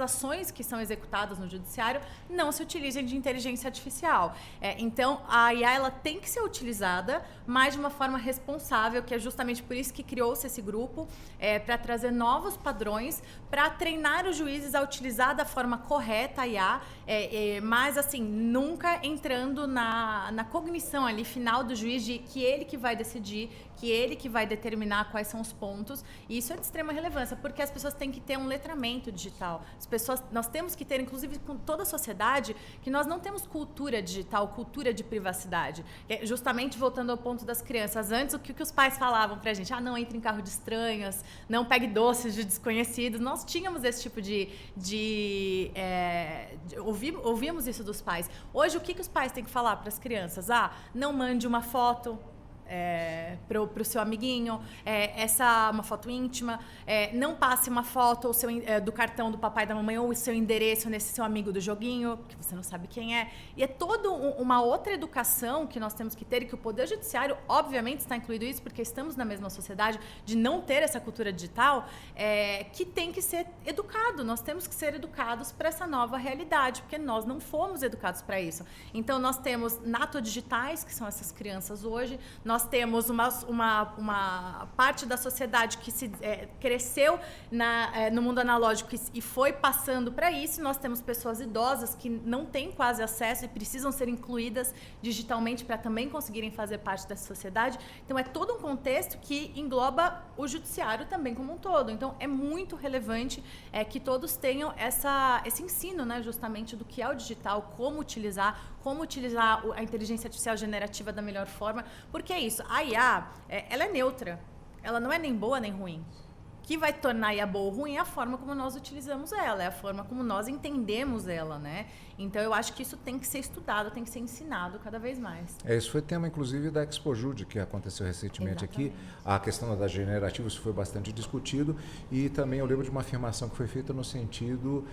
ações que são executadas no judiciário não se utilizem de inteligência artificial. Então, a IA ela tem que ser utilizada, mas de uma forma responsável, que é justamente por isso que criou-se esse grupo, para trazer novos padrões, para treinar os juízes a utilizar da forma correta a IA, mas assim, nunca entrando na cognição ali final do juiz de que ele que vai decidir, que ele que vai determinar quais são os pontos. E isso é de extrema relevância, porque as pessoas têm que ter um letramento digital. Nós temos que ter, inclusive com toda a sociedade, que nós não temos cultura digital, cultura de privacidade. Justamente voltando ao ponto das crianças. Antes, o que os pais falavam pra gente? Não entre em carro de estranhos, não pegue doces de desconhecidos. Nós tínhamos esse tipo ouvíamos isso dos pais. Hoje, o que os pais têm que falar para as crianças? Não mande uma foto para o seu amiguinho, uma foto íntima, não passe uma foto do cartão do papai e da mamãe ou o seu endereço nesse seu amigo do joguinho, que você não sabe quem é. E é toda uma outra educação que nós temos que ter, e que o Poder Judiciário, obviamente, está incluído isso, porque estamos na mesma sociedade, de não ter essa cultura digital, que tem que ser educado. Nós temos que ser educados para essa nova realidade, porque nós não fomos educados para isso. Então, nós temos natodigitais, que são essas crianças hoje, nós temos uma parte da sociedade que cresceu no mundo analógico e foi passando para isso. Nós temos pessoas idosas que não têm quase acesso e precisam ser incluídas digitalmente para também conseguirem fazer parte dessa sociedade. Então, é todo um contexto que engloba o judiciário também como um todo. Então, é muito relevante que todos tenham esse ensino, né, justamente do que é o digital, como utilizar a inteligência artificial generativa da melhor forma, porque é isso, a IA, ela é neutra, ela não é nem boa nem ruim. O que vai tornar a IA boa ou ruim é a forma como nós utilizamos ela, é a forma como nós entendemos ela, né? Então, eu acho que isso tem que ser estudado, tem que ser ensinado cada vez mais. Isso foi tema, inclusive, da ExpoJude, que aconteceu recentemente. Exatamente. Aqui. A questão da generativa, isso foi bastante discutido. E também eu lembro de uma afirmação que foi feita no sentido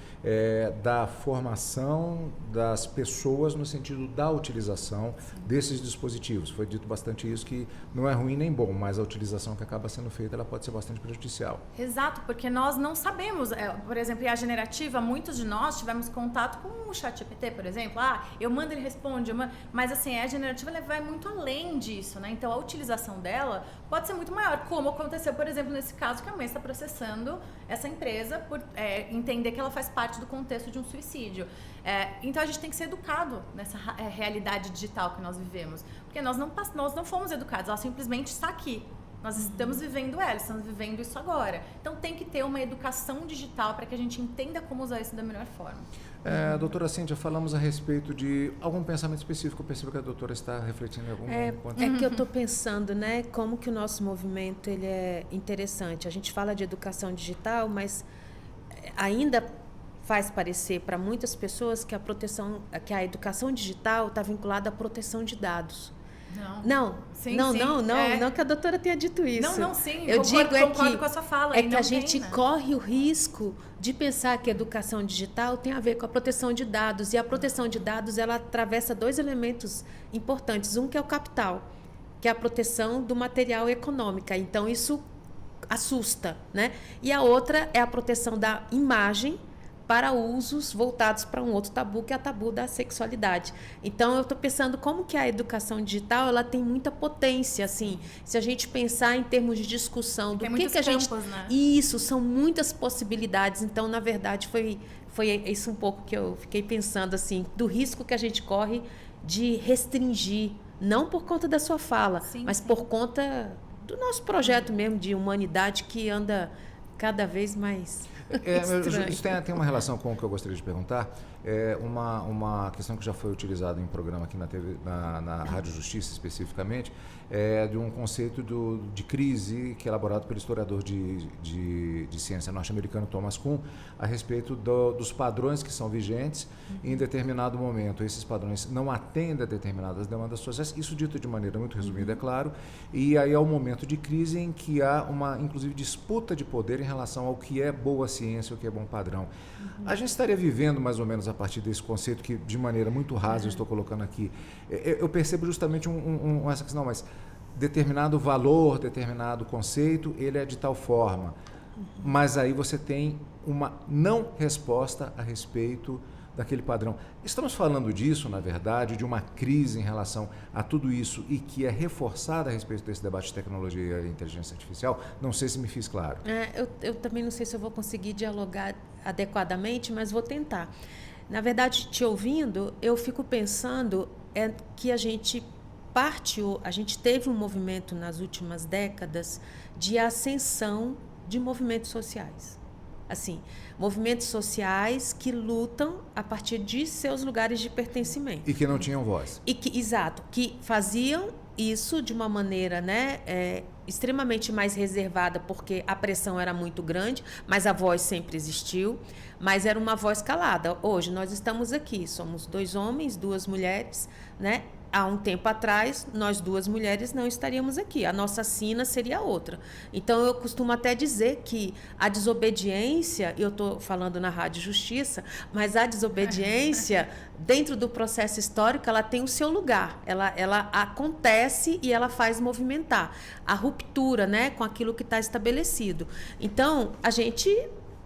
da formação das pessoas, no sentido da utilização desses dispositivos. Foi dito bastante isso, que não é ruim nem bom, mas a utilização que acaba sendo feita, ela pode ser bastante prejudicial. Exato, porque nós não sabemos. Por exemplo, a generativa, muitos de nós tivemos contato com o ChatGPT, por exemplo. Eu mando, ele responde. Mas assim, a generativa ela vai muito além disso, né? Então, a utilização dela pode ser muito maior, como aconteceu, por exemplo, nesse caso que a mãe está processando essa empresa por entender que ela faz parte do contexto de um suicídio. Então, a gente tem que ser educado nessa realidade digital que nós vivemos, porque nós não fomos educados, ela simplesmente está aqui. Nós estamos vivendo estamos vivendo isso agora. Então, tem que ter uma educação digital para que a gente entenda como usar isso da melhor forma. Doutora Cíntia, falamos a respeito de algum pensamento específico. Eu percebo que a doutora está refletindo em algum ponto. É que eu estou pensando, né, como que o nosso movimento ele é interessante. A gente fala de educação digital, mas ainda faz parecer para muitas pessoas que a educação digital está vinculada à proteção de dados. Não que a doutora tenha dito isso. Sim. Eu concordo com a sua fala. É que a gente corre o risco de pensar que a educação digital tem a ver com a proteção de dados. E a proteção de dados, ela atravessa dois elementos importantes. Um que é o capital, que é a proteção do material econômico. Então, isso assusta, né? E a outra é a proteção da imagem para usos voltados para um outro tabu, que é o tabu da sexualidade. Então, eu estou pensando como que a educação digital ela tem muita potência, assim, se a gente pensar em termos de discussão do que a gente... Né? Isso, são muitas possibilidades. Então, na verdade, foi isso um pouco que eu fiquei pensando, assim, do risco que a gente corre de restringir, não por conta da sua fala, mas por conta do nosso projeto mesmo de humanidade que anda cada vez mais... Isso tem uma relação com o que eu gostaria de perguntar. uma questão que já foi utilizada em um programa aqui na TV, na Rádio Justiça especificamente, de um conceito de crise que é elaborado pelo historiador de ciência norte-americano Thomas Kuhn, a respeito dos padrões que são vigentes em determinado momento. Esses padrões não atendem a determinadas demandas sociais, isso dito de maneira muito resumida, é claro, e aí é o momento de crise em que há uma, inclusive, disputa de poder em relação ao que é boa ciência, o que é bom padrão. A gente estaria vivendo mais ou menos a partir desse conceito que, de maneira muito rasa, eu estou colocando aqui. Eu percebo justamente essa questão, mas determinado valor, determinado conceito, ele é de tal forma. Mas aí você tem uma não resposta a respeito daquele padrão. Estamos falando disso, na verdade, de uma crise em relação a tudo isso e que é reforçada a respeito desse debate de tecnologia e inteligência artificial? Não sei se me fiz claro. Eu também não sei se eu vou conseguir dialogar adequadamente, mas vou tentar. Na verdade, te ouvindo, eu fico pensando que a gente teve um movimento nas últimas décadas de ascensão de movimentos sociais. Assim, movimentos sociais que lutam a partir de seus lugares de pertencimento. E que não tinham voz. Exato, que faziam isso de uma maneira, extremamente mais reservada, porque a pressão era muito grande, mas a voz sempre existiu, mas era uma voz calada. Hoje nós estamos aqui, somos 2 homens, 2 mulheres, né? Há um tempo atrás, nós 2 mulheres não estaríamos aqui. A nossa sina seria outra. Então, eu costumo até dizer que a desobediência, eu estou falando na Rádio Justiça, mas a desobediência, dentro do processo histórico, ela tem o seu lugar. Ela acontece e ela faz movimentar. A ruptura, né, com aquilo que está estabelecido. Então, a gente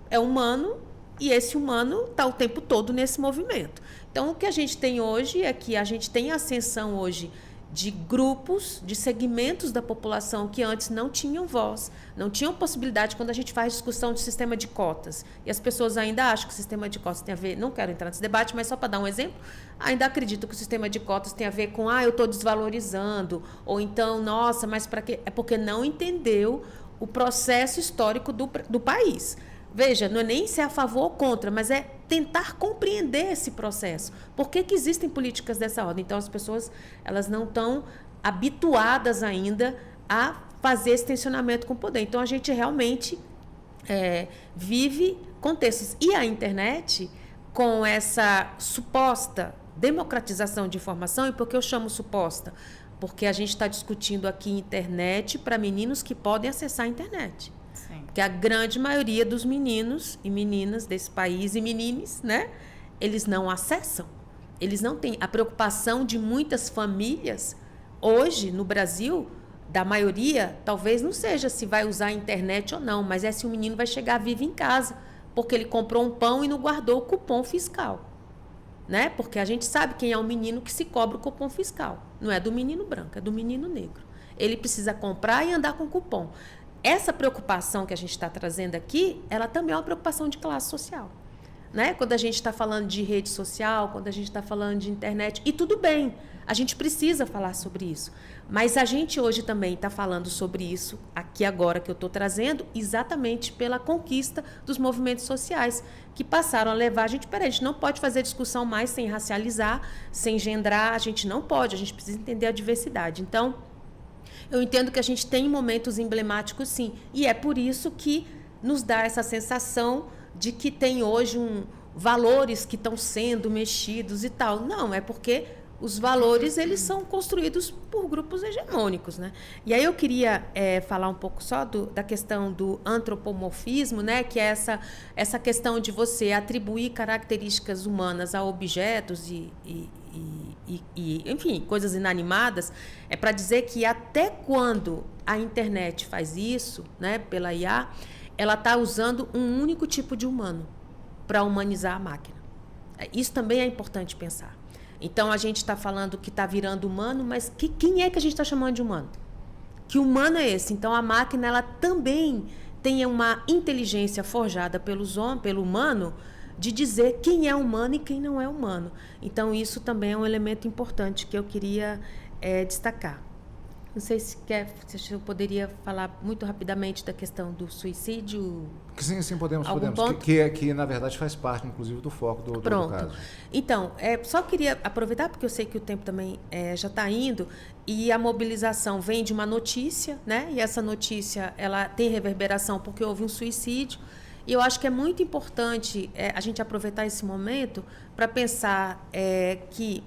é humano e esse humano está o tempo todo nesse movimento. Então, o que a gente tem hoje é que a gente tem ascensão hoje de grupos, de segmentos da população que antes não tinham voz, não tinham possibilidade quando a gente faz discussão de sistema de cotas. E as pessoas ainda acham que o sistema de cotas tem a ver, não quero entrar nesse debate, mas só para dar um exemplo, ainda acredito que o sistema de cotas tem a ver com, eu estou desvalorizando, ou então, nossa, mas para quê? É porque não entendeu o processo histórico do país. Veja, não é nem ser a favor ou contra, mas é tentar compreender esse processo. Por que existem políticas dessa ordem? Então, as pessoas elas não estão habituadas ainda a fazer esse tensionamento com o poder. Então, a gente realmente vive contextos. E a internet, com essa suposta democratização de informação, e por que eu chamo suposta? Porque a gente está discutindo aqui internet para meninos que podem acessar a internet. Porque a grande maioria dos meninos e meninas desse país, e menines, né, eles não acessam. Eles não têm. A preocupação de muitas famílias, hoje, no Brasil, da maioria, talvez não seja se vai usar a internet ou não, mas é se o menino vai chegar vivo em casa, porque ele comprou um pão e não guardou o cupom fiscal. Né? Porque a gente sabe quem é o menino que se cobra o cupom fiscal. Não é do menino branco, é do menino negro. Ele precisa comprar e andar com cupom. Essa preocupação que a gente está trazendo aqui, ela também é uma preocupação de classe social. Né? Quando a gente está falando de rede social, quando a gente está falando de internet, e tudo bem, a gente precisa falar sobre isso. Mas a gente hoje também está falando sobre isso, aqui agora que eu estou trazendo, exatamente pela conquista dos movimentos sociais, que passaram a levar a gente, a gente não pode fazer discussão mais sem racializar, sem gendrar, a gente não pode, a gente precisa entender a diversidade. Então, eu entendo que a gente tem momentos emblemáticos, sim, e é por isso que nos dá essa sensação de que tem hoje valores que estão sendo mexidos e tal. Não, é porque os valores eles são construídos por grupos hegemônicos, né? E aí eu queria falar um pouco só da questão do antropomorfismo, né? Que é essa questão de você atribuir características humanas a objetos e enfim, coisas inanimadas, é para dizer que até quando a internet faz isso, né, pela IA, ela está usando um único tipo de humano para humanizar a máquina. Isso também é importante pensar. Então, a gente está falando que está virando humano, mas quem é que a gente está chamando de humano? Que humano é esse? Então, a máquina ela também tem uma inteligência forjada pelo humano, de dizer quem é humano e quem não é humano. Então, isso também é um elemento importante que eu queria destacar. Não sei se eu poderia falar muito rapidamente da questão do suicídio. Sim, podemos. Que na verdade faz parte, inclusive, do foco do caso. Então, só queria aproveitar, porque eu sei que o tempo também já está indo, e a mobilização vem de uma notícia, né? E essa notícia ela tem reverberação porque houve um suicídio. E eu acho que é muito importante a gente aproveitar esse momento para pensar que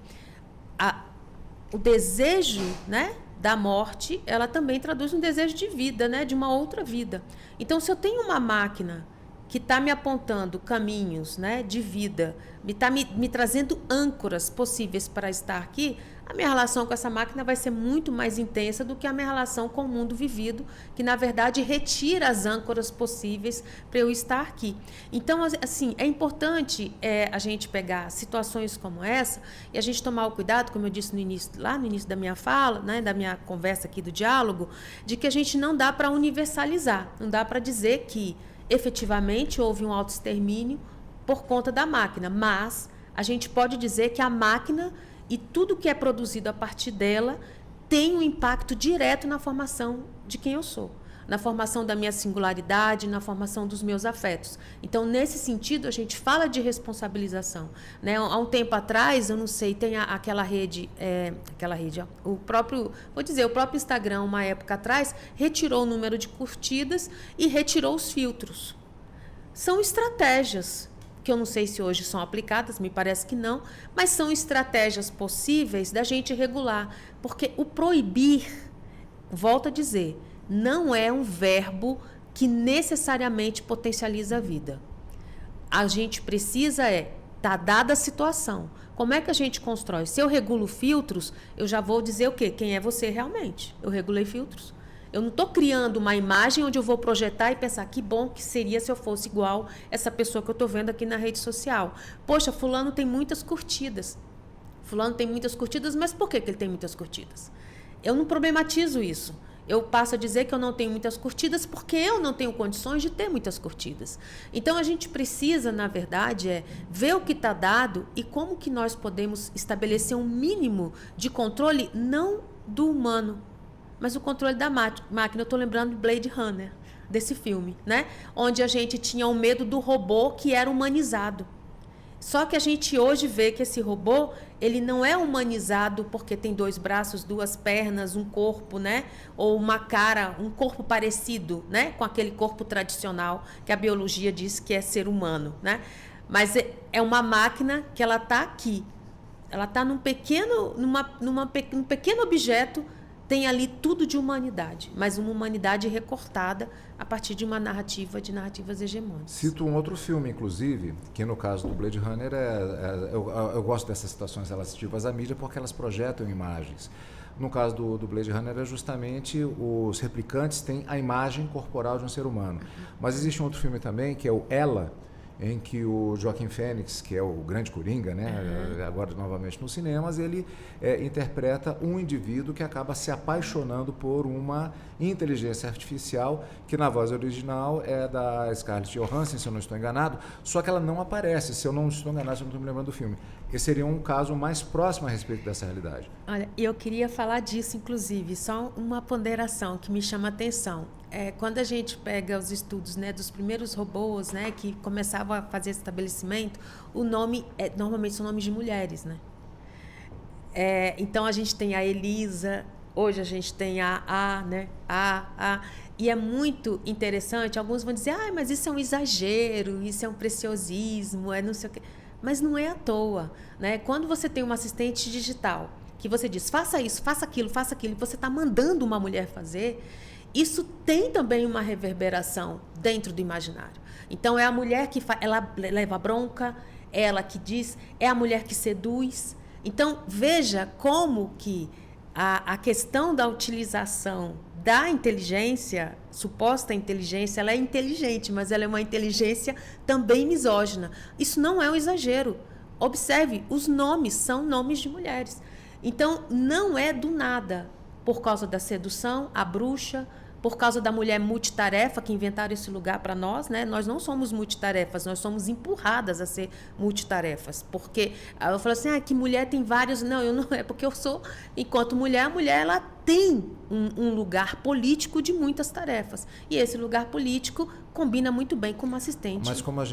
o desejo, né, da morte, ela também traduz um desejo de vida, né, de uma outra vida. Então, se eu tenho uma máquina que está me apontando caminhos, né, de vida, está me trazendo âncoras possíveis para estar aqui, a minha relação com essa máquina vai ser muito mais intensa do que a minha relação com o mundo vivido, que, na verdade, retira as âncoras possíveis para eu estar aqui. Então, assim, é importante a gente pegar situações como essa e a gente tomar o cuidado, como eu disse lá no início da minha fala, né, da minha conversa aqui do diálogo, de que a gente não dá para universalizar, não dá para dizer que efetivamente houve um autoextermínio por conta da máquina, mas a gente pode dizer que a máquina e tudo que é produzido a partir dela tem um impacto direto na formação de quem eu sou, na formação da minha singularidade, na formação dos meus afetos. Então, nesse sentido, a gente fala de responsabilização, né? Há um tempo atrás, eu não sei, tem aquela rede, o próprio Instagram, uma época atrás, retirou o número de curtidas e retirou os filtros. São estratégias que eu não sei se hoje são aplicadas, me parece que não, mas são estratégias possíveis da gente regular, porque o proibir, volto a dizer, não é um verbo que necessariamente potencializa a vida. A gente precisa tá dada a situação. Como é que a gente constrói? Se eu regulo filtros, eu já vou dizer o quê? Quem é você realmente? Eu regulei filtros. Eu não estou criando uma imagem onde eu vou projetar e pensar que bom que seria se eu fosse igual essa pessoa que eu estou vendo aqui na rede social. Poxa, fulano tem muitas curtidas. Fulano tem muitas curtidas, mas por que ele tem muitas curtidas? Eu não problematizo isso. Eu passo a dizer que eu não tenho muitas curtidas porque eu não tenho condições de ter muitas curtidas. Então, a gente precisa, na verdade, ver o que está dado e como que nós podemos estabelecer um mínimo de controle, não do humano, mas o controle da máquina. Eu estou lembrando de Blade Runner, desse filme, né? Onde a gente tinha o medo do robô que era humanizado. Só que a gente hoje vê que esse robô, ele não é humanizado porque tem 2 braços, 2 pernas, um corpo, né? Ou uma cara, um corpo parecido, né? Com aquele corpo tradicional que a biologia diz que é ser humano, né? Mas é uma máquina que ela está aqui. Ela está num pequeno objeto. Tem ali tudo de humanidade, mas uma humanidade recortada a partir de uma narrativas hegemônicas. Cito um outro filme, inclusive, que no caso do Blade Runner, eu gosto dessas citações relativas à mídia porque elas projetam imagens. No caso do Blade Runner, é justamente os replicantes têm a imagem corporal de um ser humano. Mas existe um outro filme também, que é o Ela, em que o Joaquin Phoenix, que é o grande Coringa, né, agora novamente nos cinemas, ele interpreta um indivíduo que acaba se apaixonando por uma inteligência artificial, que na voz original é da Scarlett Johansson, se eu não estou enganado, só que ela não aparece, se eu não estou enganado, se eu não estou me lembrando do filme. Esse seria um caso mais próximo a respeito dessa realidade. Olha, eu queria falar disso, inclusive, só uma ponderação que me chama a atenção. Quando a gente pega os estudos, né, dos primeiros robôs, né, que começavam a fazer esse estabelecimento, o nome normalmente são nomes de mulheres, né? Então a gente tem a Elisa, hoje a gente tem né? E é muito interessante. Alguns vão dizer, mas isso é um exagero, isso é um preciosismo, não sei o quê. Mas não é à toa, né? Quando você tem uma assistente digital que você diz, faça isso, faça aquilo, e você está mandando uma mulher fazer, isso tem também uma reverberação dentro do imaginário. Então, é a mulher que ela leva bronca, é ela que diz, é a mulher que seduz. Então, veja como que a questão da utilização da inteligência, suposta inteligência, ela é inteligente, mas ela é uma inteligência também misógina. Isso não é um exagero. Observe, os nomes são nomes de mulheres. Então, não é do nada, por causa da sedução, a bruxa, por causa da mulher multitarefa, que inventaram esse lugar para nós, né? Nós não somos multitarefas, nós somos empurradas a ser multitarefas. Porque eu falo assim, que mulher tem vários... Não, eu não é porque eu sou... Enquanto mulher, a mulher ela tem um lugar político de muitas tarefas. E esse lugar político combina muito bem com uma assistente digital. Mas como a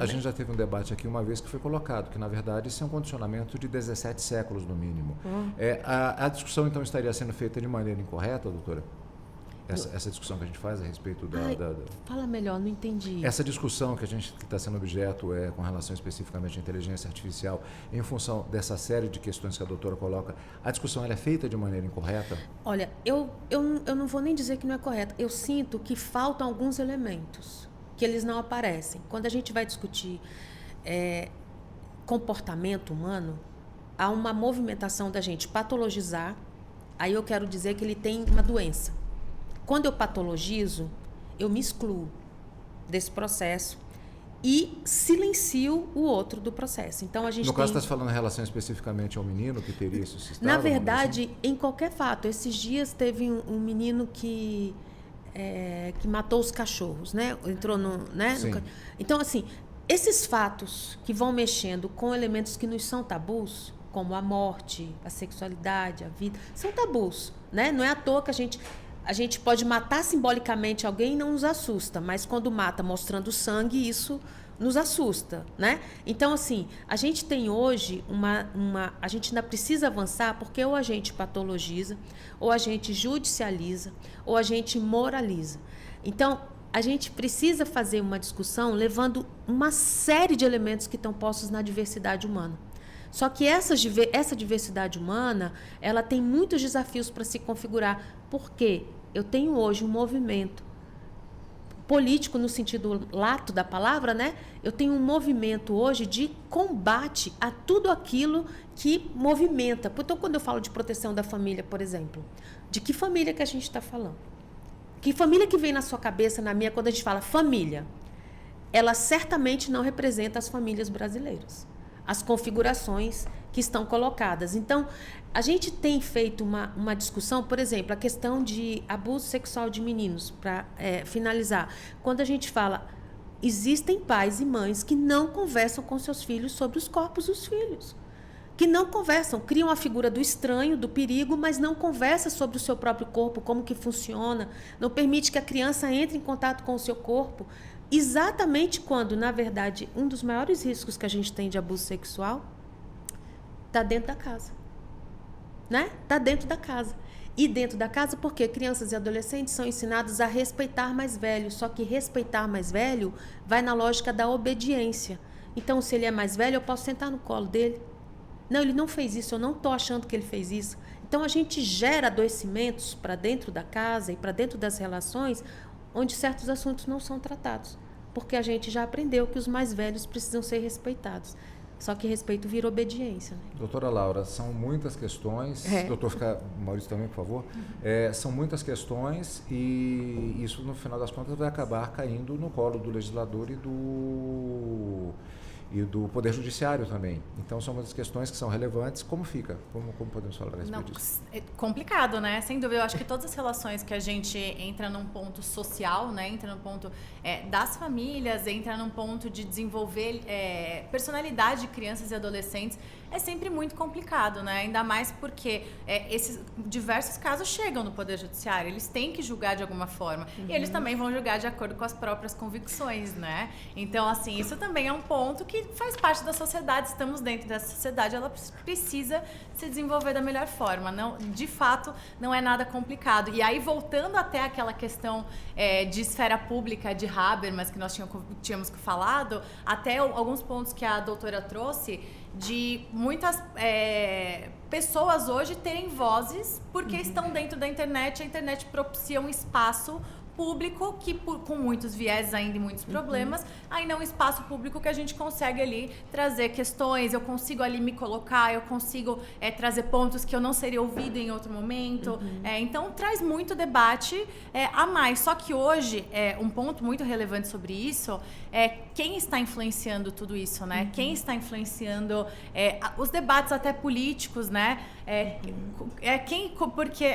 gente já teve um debate aqui uma vez que foi colocado, que na verdade isso é um condicionamento de 17 séculos no mínimo. A discussão então estaria sendo feita de maneira incorreta, doutora? Essa discussão que a gente faz a respeito Fala melhor, não entendi. Essa discussão que está sendo objeto com relação especificamente à inteligência artificial, em função dessa série de questões que a doutora coloca, a discussão ela é feita de maneira incorreta? Olha, eu não vou nem dizer que não é correta. Eu sinto que faltam alguns elementos, que eles não aparecem. Quando a gente vai discutir comportamento humano, há uma movimentação da gente patologizar, aí eu quero dizer que ele tem uma doença. Quando eu patologizo, eu me excluo desse processo e silencio o outro do processo. Então, a gente caso, você está falando em relação especificamente ao menino que teria esse sistema? Na verdade, em qualquer fato. Esses dias teve um menino que matou os cachorros, né? Entrou né? Então, assim, esses fatos que vão mexendo com elementos que nos são tabus, como a morte, a sexualidade, a vida, são tabus, né? Não é à toa que a gente pode matar simbolicamente alguém e não nos assusta, mas quando mata mostrando sangue, isso nos assusta, né? Então, assim, a gente tem hoje a gente ainda precisa avançar, porque ou a gente patologiza, ou a gente judicializa, ou a gente moraliza. Então, a gente precisa fazer uma discussão levando uma série de elementos que estão postos na diversidade humana. Só que essa diversidade humana, ela tem muitos desafios para se configurar. Por quê? Eu tenho hoje um movimento político no sentido lato da palavra, né? Eu tenho um movimento hoje de combate a tudo aquilo que movimenta. Então, quando eu falo de proteção da família, por exemplo, de que família que a gente está falando? Que família que vem na sua cabeça, na minha, quando a gente fala família? Ela certamente não representa as famílias brasileiras. As configurações que estão colocadas. Então, a gente tem feito uma discussão, por exemplo, a questão de abuso sexual de meninos, para finalizar. Quando a gente fala, existem pais e mães que não conversam com seus filhos sobre os corpos dos filhos. Que não conversam, criam a figura do estranho, do perigo, mas não conversam sobre o seu próprio corpo, como que funciona, não permite que a criança entre em contato com o seu corpo. Exatamente quando, na verdade, um dos maiores riscos que a gente tem de abuso sexual está dentro da casa. Né? Está dentro da casa. E dentro da casa, porque crianças e adolescentes são ensinados a respeitar mais velho. Só que respeitar mais velho vai na lógica da obediência. Então, se ele é mais velho, eu posso sentar no colo dele. Não, ele não fez isso, eu não estou achando que ele fez isso. Então, a gente gera adoecimentos para dentro da casa e para dentro das relações onde certos assuntos não são tratados, porque a gente já aprendeu que os mais velhos precisam ser respeitados. Só que respeito vira obediência. Né? Doutora Laura, são muitas questões. Doutor Maurício também, por favor. São muitas questões e isso, no final das contas, vai acabar caindo no colo do legislador e do Poder Judiciário também. Então, são muitas questões que são relevantes. Como fica? Como podemos falar a respeito disso? É complicado, né? Sem dúvida. Eu acho que todas as relações que a gente entra num ponto social, né? Entra num ponto das famílias, entra num ponto de desenvolver personalidade de crianças e adolescentes, é sempre muito complicado, né? Ainda mais porque esses diversos casos chegam no Poder Judiciário. Eles têm que julgar de alguma forma. E eles também vão julgar de acordo com as próprias convicções, né? Então, assim, isso também é um ponto que faz parte da sociedade. Estamos dentro dessa sociedade, ela precisa se desenvolver da melhor forma. Não, de fato, não é nada complicado. E aí, voltando até aquela questão de esfera pública, de Habermas, que nós tínhamos falado, até alguns pontos que a doutora trouxe, de muitas pessoas hoje terem vozes porque estão dentro da internet. A internet propicia um espaço público que com muitos vieses ainda e muitos problemas, ainda é um espaço público que a gente consegue ali trazer questões, eu consigo ali me colocar, eu consigo trazer pontos que eu não seria ouvido em outro momento. Então traz muito debate a mais. Só que hoje, um ponto muito relevante sobre isso é quem está influenciando tudo isso, né? Quem está influenciando os debates até políticos, né? Porque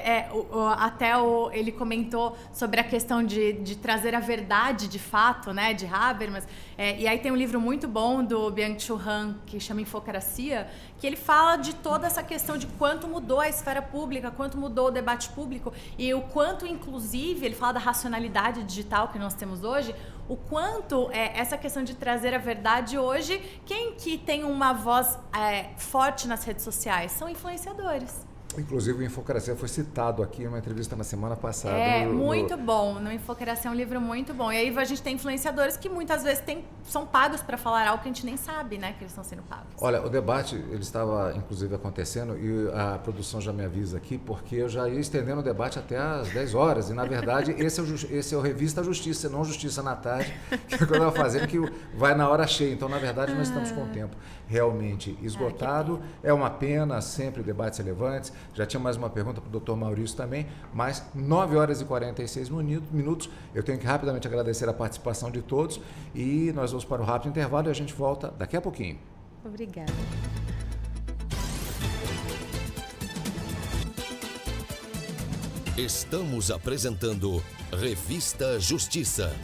ele comentou sobre a questão de trazer a verdade de fato, né, de Habermas, e aí tem um livro muito bom do Byung-Chul Han que chama Infocracia, que ele fala de toda essa questão de quanto mudou a esfera pública, quanto mudou o debate público e o quanto, inclusive, ele fala da racionalidade digital que nós temos hoje, o quanto essa questão de trazer a verdade hoje, quem que tem uma voz forte nas redes sociais? São influenciadores. Inclusive, o Infocracia foi citado aqui em uma entrevista na semana passada. Muito bom. No Infocracia é um livro muito bom. E aí a gente tem influenciadores que muitas vezes são pagos para falar algo que a gente nem sabe, né? Que eles estão sendo pagos. Olha, o debate, ele estava, inclusive, acontecendo e a produção já me avisa aqui, porque eu já ia estendendo o debate até às 10 horas. E, na verdade, esse é o Revista Justiça, não Justiça na Tarde, que é o que eu estava fazendo, que vai na hora cheia. Então, na verdade, nós estamos com o tempo realmente esgotado. É uma pena, sempre debates relevantes. Já tinha mais uma pergunta para o Dr. Maurício também, mas 9 horas e 46 minutos. Eu tenho que rapidamente agradecer a participação de todos e nós vamos para o rápido intervalo e a gente volta daqui a pouquinho. Obrigada. Estamos apresentando Revista Justiça.